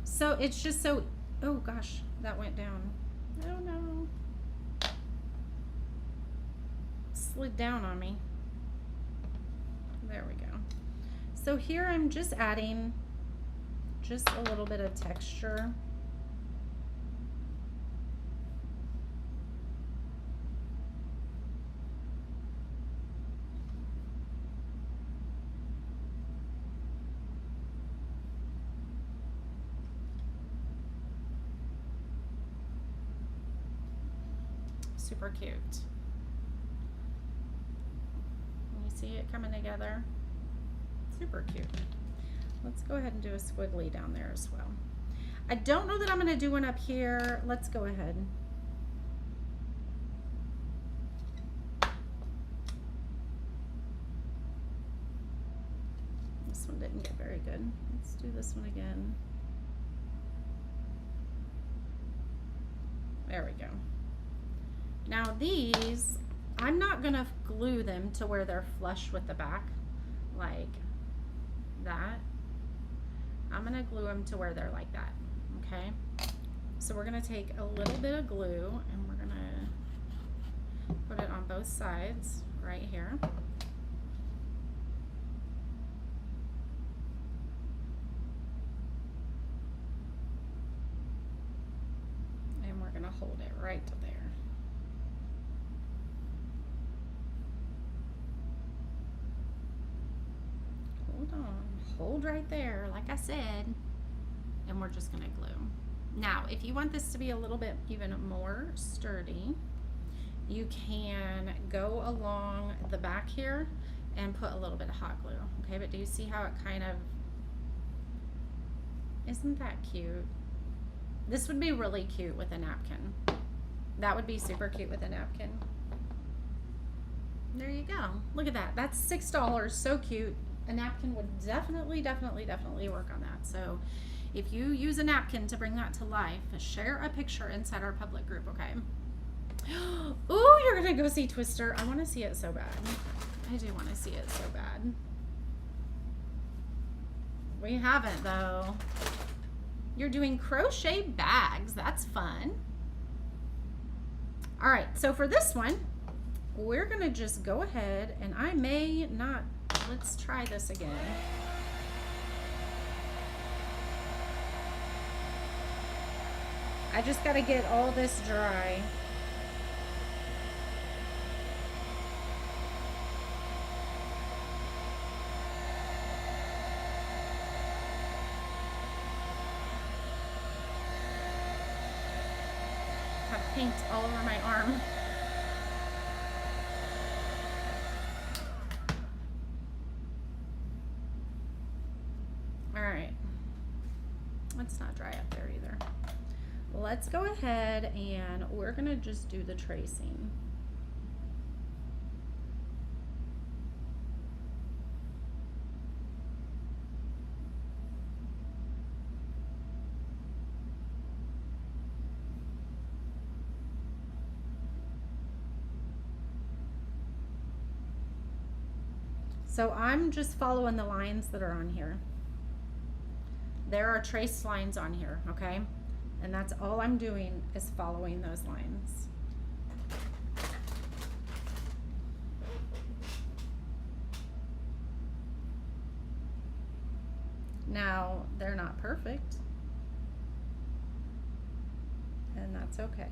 So it's just so, oh gosh, that went down. Oh no. Slid down on me. There we go. So here I'm just adding just a little bit of texture. Super cute. You see it coming together? Super cute. Let's go ahead and do a squiggly down there as well. I don't know that I'm going to do one up here. Let's go ahead. This one didn't get very good. Let's do this one again. There we go. Now these, I'm not going to glue them to where they're flush with the back like that. I'm going to glue them to where they're like that, okay? So we're going to take a little bit of glue and we're going to put it on both sides right here. And we're going to hold it right there. Hold on, hold right there, like I said, and we're just gonna glue. Now, if you want this to be a little bit even more sturdy, you can go along the back here and put a little bit of hot glue, okay? But do you see how it kind of, isn't that cute? This would be really cute with a napkin. That would be super cute with a napkin. There you go, look at that, that's $6, so cute. A napkin would definitely work on that. So if you use a napkin to bring that to life, share a picture inside our public group, okay? Ooh, you're gonna go see Twister. I want to see it so bad. I do want to see it so bad. We haven't though. You're doing crochet bags. That's fun. All right, so for this one, we're gonna just go ahead and I may not. Let's try this again. I just got to get all this dry. Have paint all over my arm. It's not dry up there either. Let's go ahead and we're gonna just do the tracing. So I'm just following the lines that are on here. There are traced lines on here, okay? And that's all I'm doing is following those lines. Now, they're not perfect, and that's okay.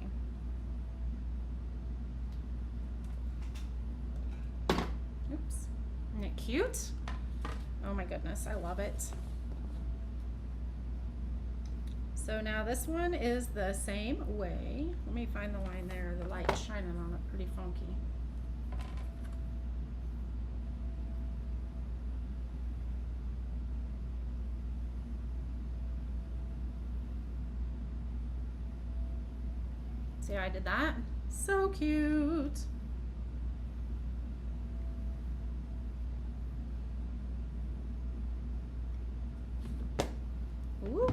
Oops, isn't it cute? Oh my goodness, I love it. So now this one is the same way. Let me find the line there. The light's shining on it pretty funky. See how I did that? So cute. Ooh.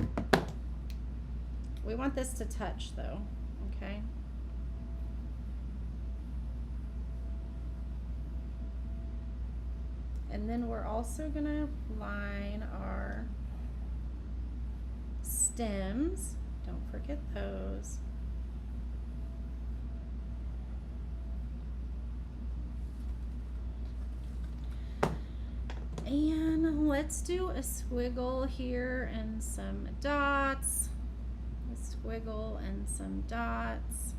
We want this to touch though, okay? And then we're also gonna line our stems. Don't forget those. And let's do a squiggle here and some dots. A squiggle and some dots.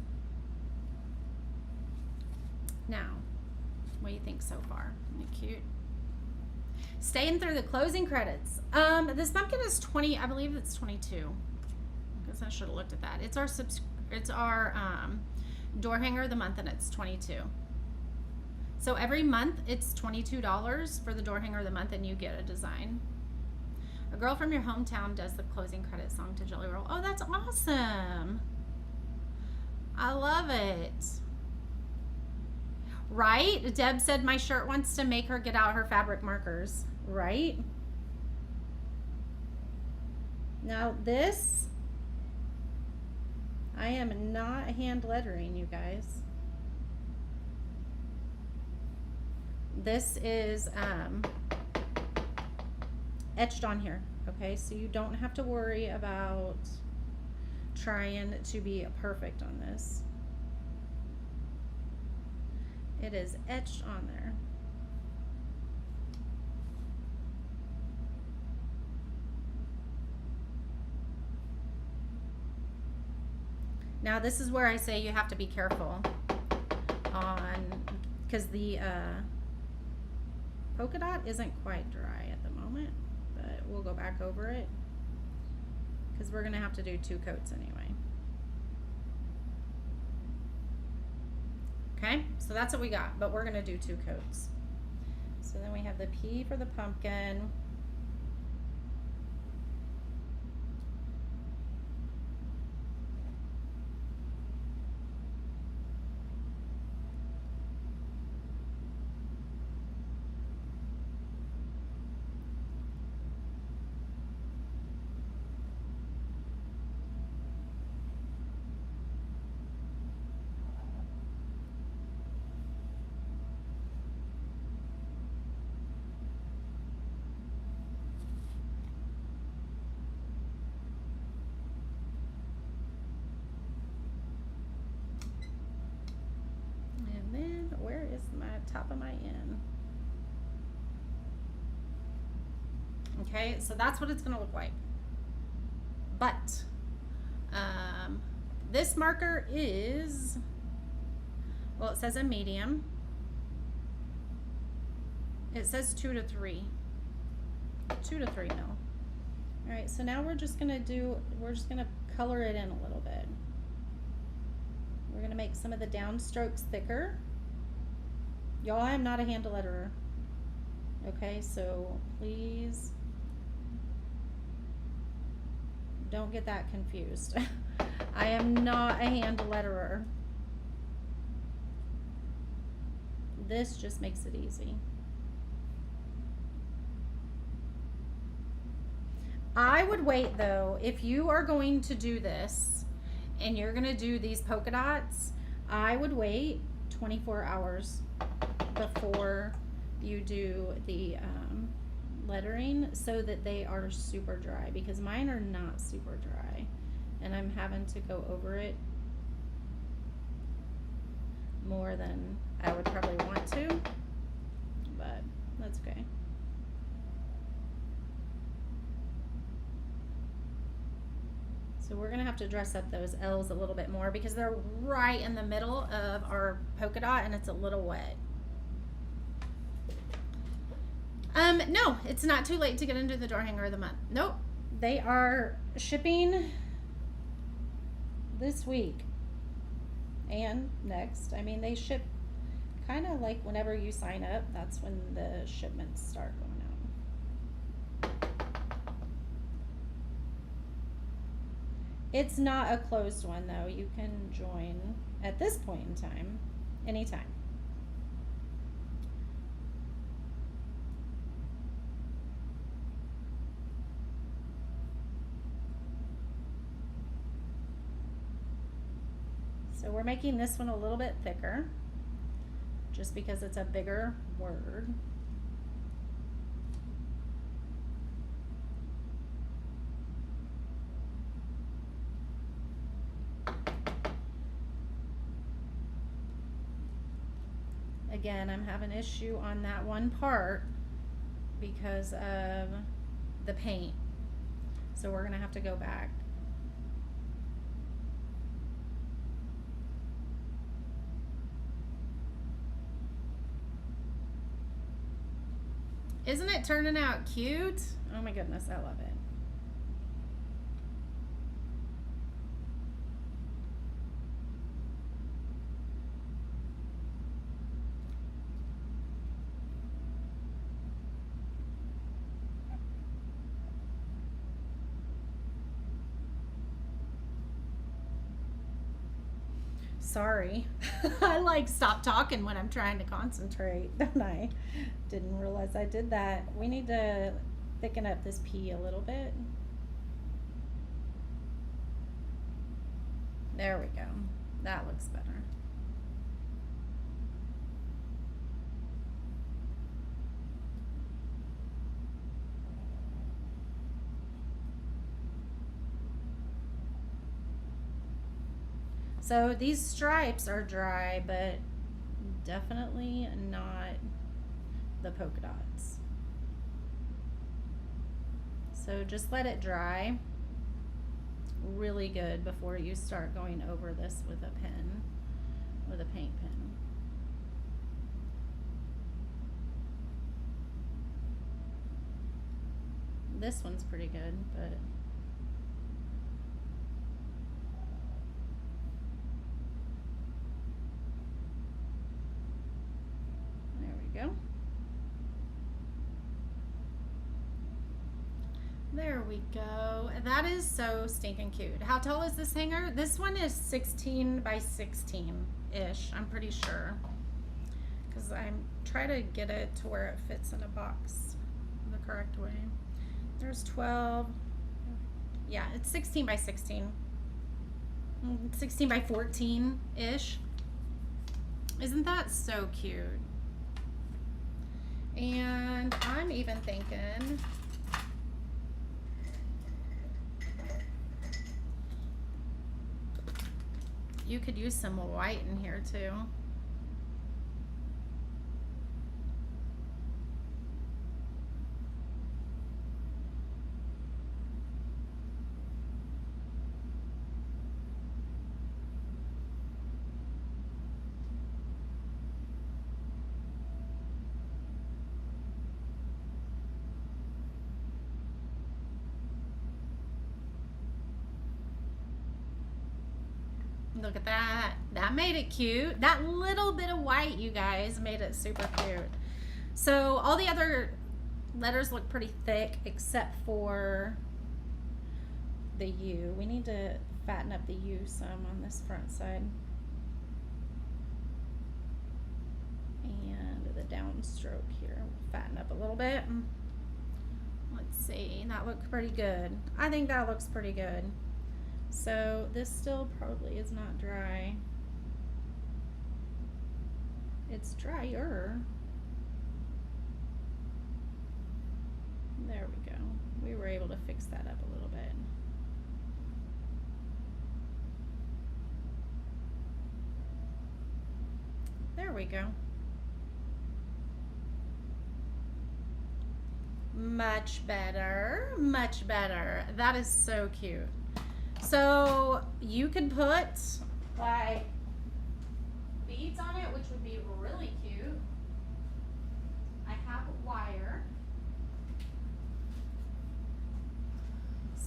Now, what do you think so far? Isn't it cute? Staying through the closing credits. This pumpkin is 20, I believe it's 22. I guess I should have looked at that. It's our door hanger of the month, and it's 22. So every month it's $22 for the door hanger of the month, and you get a design. A girl from your hometown does the closing credit song to Jelly Roll. Oh, that's awesome. I love it. Right? Deb said my shirt wants to make her get out her fabric markers. Right? Now this, I am not hand lettering, you guys. This is etched on here, okay? So you don't have to worry about trying to be perfect on this. It is etched on there. Now this is where I say you have to be careful on, because the polka dot isn't quite dry at the moment, but we'll go back over it because we're gonna have to do 2 coats anyway. Okay, so that's what we got, but we're gonna do 2 coats. So then we have the P for the pumpkin. Where is my top of my N? Okay, so that's what it's gonna look like. But this marker is, well, it says a medium. It says 2 to 3. 2 to 3 mil. All right, so now we're just gonna color it in a little bit. We're gonna make some of the downstrokes thicker. Y'all, I am not a hand letterer. Okay, so please don't get that confused. I am not a hand letterer. This just makes it easy. I would wait though, if you are going to do this and you're gonna do these polka dots, I would wait 24 hours before you do the lettering so that they are super dry, because mine are not super dry and I'm having to go over it more than I would probably want to, but that's okay. So we're gonna have to dress up those L's a little bit more because they're right in the middle of our polka dot and it's a little wet. No, it's not too late to get into the door hanger of the month. Nope. They are shipping this week and next. I mean, they ship kind of like whenever you sign up, that's when the shipments start going out. It's not a closed one though. You can join at this point in time, anytime. So we're making this one a little bit thicker just because it's a bigger word. Again, I'm having an issue on that one part because of the paint. So we're gonna have to go back. Isn't it turning out cute? Oh my goodness, I love it. Sorry. I like stop talking when I'm trying to concentrate, don't I? Didn't realize I did that. We need to thicken up this P a little bit. There we go. That looks better. So these stripes are dry, but definitely not the polka dots. So just let it dry really good before you start going over this with a pen, with a paint pen. This one's pretty good, but go. There we go. That is so stinking cute. How tall is this hanger? This one is 16 by 16-ish, I'm pretty sure. Because I'm trying to get it to where it fits in a box the correct way. There's 12. Yeah, it's 16 by 16. 16 by 14-ish. Isn't that so cute? And I'm even thinking you could use some white in here too. Look at that. That made it cute. That little bit of white, you guys, made it super cute. So all the other letters look pretty thick except for the U. We need to fatten up the U some on this front side. And the downstroke here, we'll fatten up a little bit. Let's see, that looks pretty good. I think that looks pretty good. So this still probably is not dry. It's drier. There we go. We were able to fix that up a little bit. There we go. Much better, much better. That is so cute. So you can put like beads on it, which would be really cute. I have wire.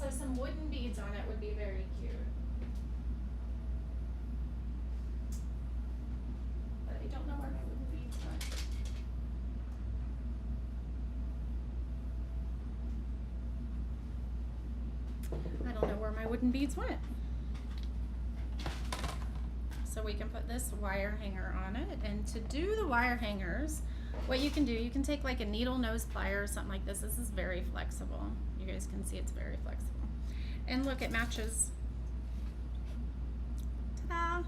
So some wooden beads on it would be very cute. But I don't know where my wooden beads went. I don't know where my wooden beads went. So we can put this wire hanger on it. And to do the wire hangers, what you can do, you can take like a needle nose plier or something like this. This is very flexible. You guys can see it's very flexible. And look, it matches. Ta-da!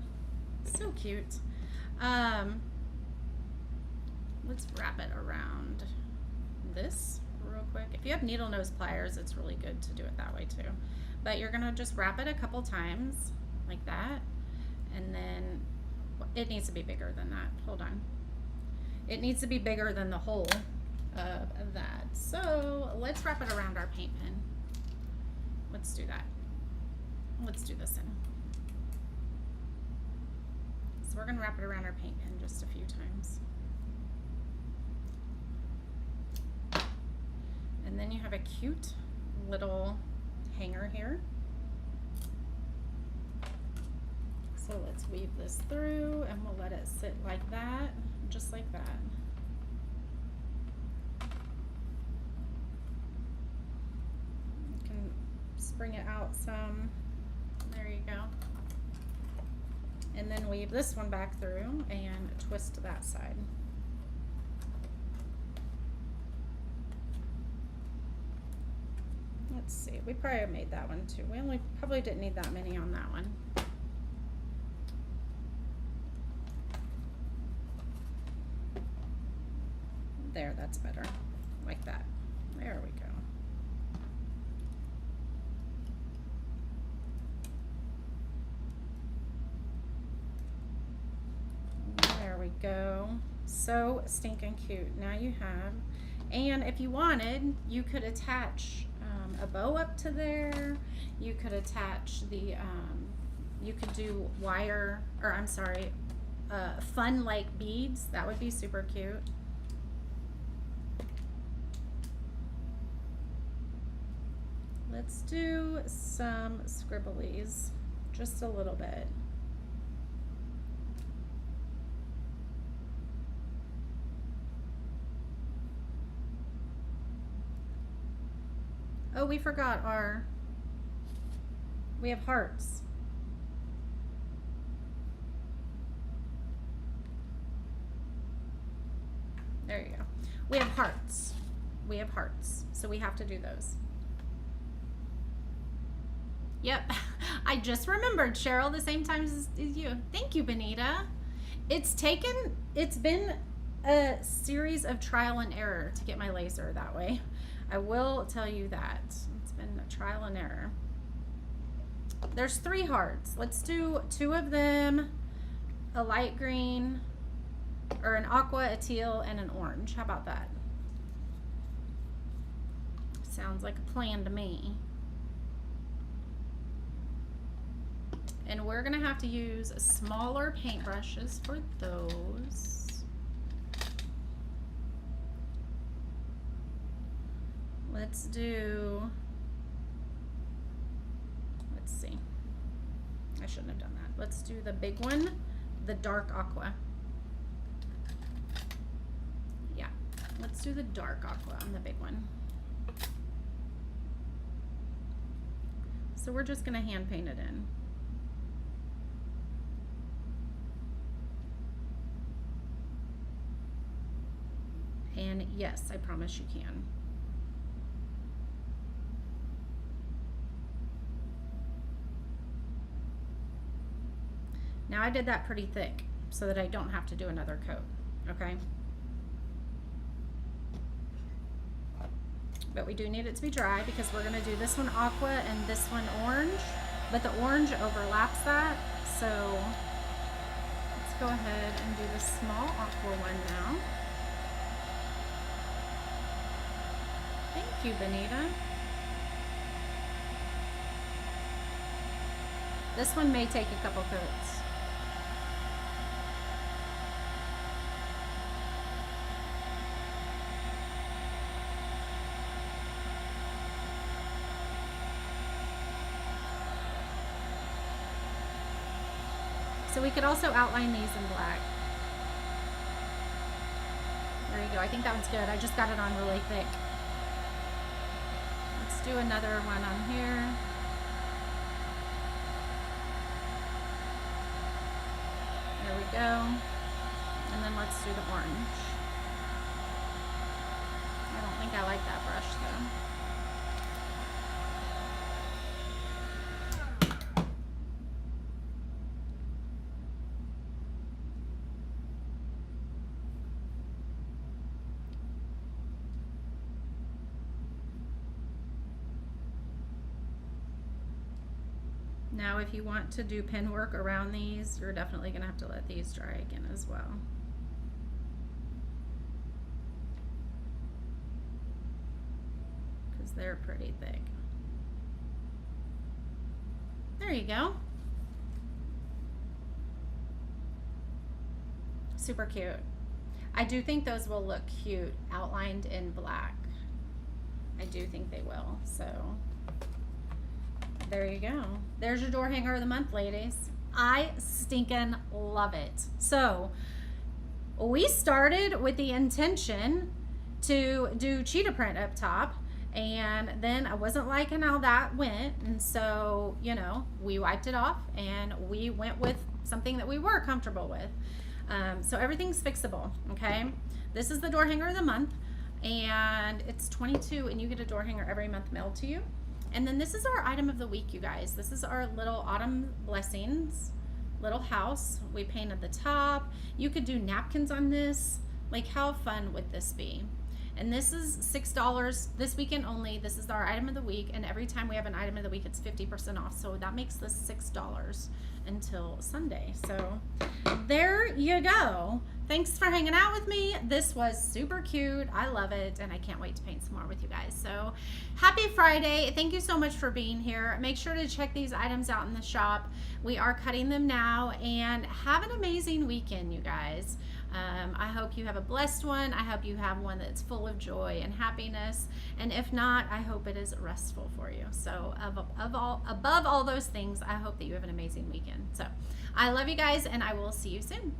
So cute. Let's wrap it around this real quick. If you have needle nose pliers, it's really good to do it that way too. But you're gonna just wrap it a couple times like that. And then it needs to be bigger than that. Hold on. It needs to be bigger than the whole of that. So let's wrap it around our paint pen. Let's do that. Let's do this in. So we're gonna wrap it around our paint pen just a few times. And then you have a cute little hanger here. So let's weave this through and we'll let it sit like that, just like that. You can spring it out some. There you go. And then weave this one back through and twist that side. Let's see, we probably made that one too. We probably didn't need that many on that one. There, that's better. Like that. There we go. There we go. So stinking cute. Now you have, and if you wanted, you could attach a bow up to there. You could attach the, you could do wire, or I'm sorry, fun like beads. That would be super cute. Let's do some scribblies, just a little bit. Oh, we forgot we have hearts. There you go. We have hearts. We have hearts. So we have to do those. Yep, I just remembered, Cheryl, the same time as you. Thank you, Benita. It's been a series of trial and error to get my laser that way. I will tell you that. It's been a trial and error. There's 3 hearts. Let's do 2 of them, a light green, or an aqua, a teal, and an orange. How about that? Sounds like a plan to me. And we're gonna have to use smaller paintbrushes for those. Let's see. I shouldn't have done that. Let's do the big one, the dark aqua. Yeah, let's do the dark aqua on the big one. So we're just gonna hand paint it in. And yes, I promise you can. Now I did that pretty thick so that I don't have to do another coat, okay? But we do need it to be dry because we're gonna do this one aqua and this one orange, but the orange overlaps that, so let's go ahead and do the small aqua one now. Thank you, Benita. This one may take a couple coats. So we could also outline these in black. There you go. I think that one's good. I just got it on really thick. Let's do another one on here. There we go. And then let's do the orange. I don't think I like that brush though. Now, if you want to do pen work around these, you're definitely going to have to let these dry again as well. Because they're pretty thick. There you go. Super cute. I do think those will look cute outlined in black. I do think they will, so... there you go. There's your door hanger of the month, ladies. I stinking love it. So we started with the intention to do cheetah print up top, and then I wasn't liking how that went, and so, you know, we wiped it off and we went with something that we were comfortable with. So everything's fixable, okay? This is the door hanger of the month, and it's $22, and you get a door hanger every month mailed to you. And then this is our item of the week, you guys. This is our little autumn blessings, little house. We painted the top. You could do napkins on this. Like, how fun would this be? And this is $6 this weekend only. This is our item of the week, and every time we have an item of the week, it's 50% off. So that makes this $6 until Sunday. So there you go. Thanks for hanging out with me. This was super cute. I love it, and I can't wait to paint some more with you guys. So happy Friday. Thank you so much for being here. Make sure to check these items out in the shop. We are cutting them now, and have an amazing weekend, you guys. I hope you have a blessed one. I hope you have one that's full of joy and happiness, and if not, I hope it is restful for you. So above all those things, I hope that you have an amazing weekend. So I love you guys, and I will see you soon.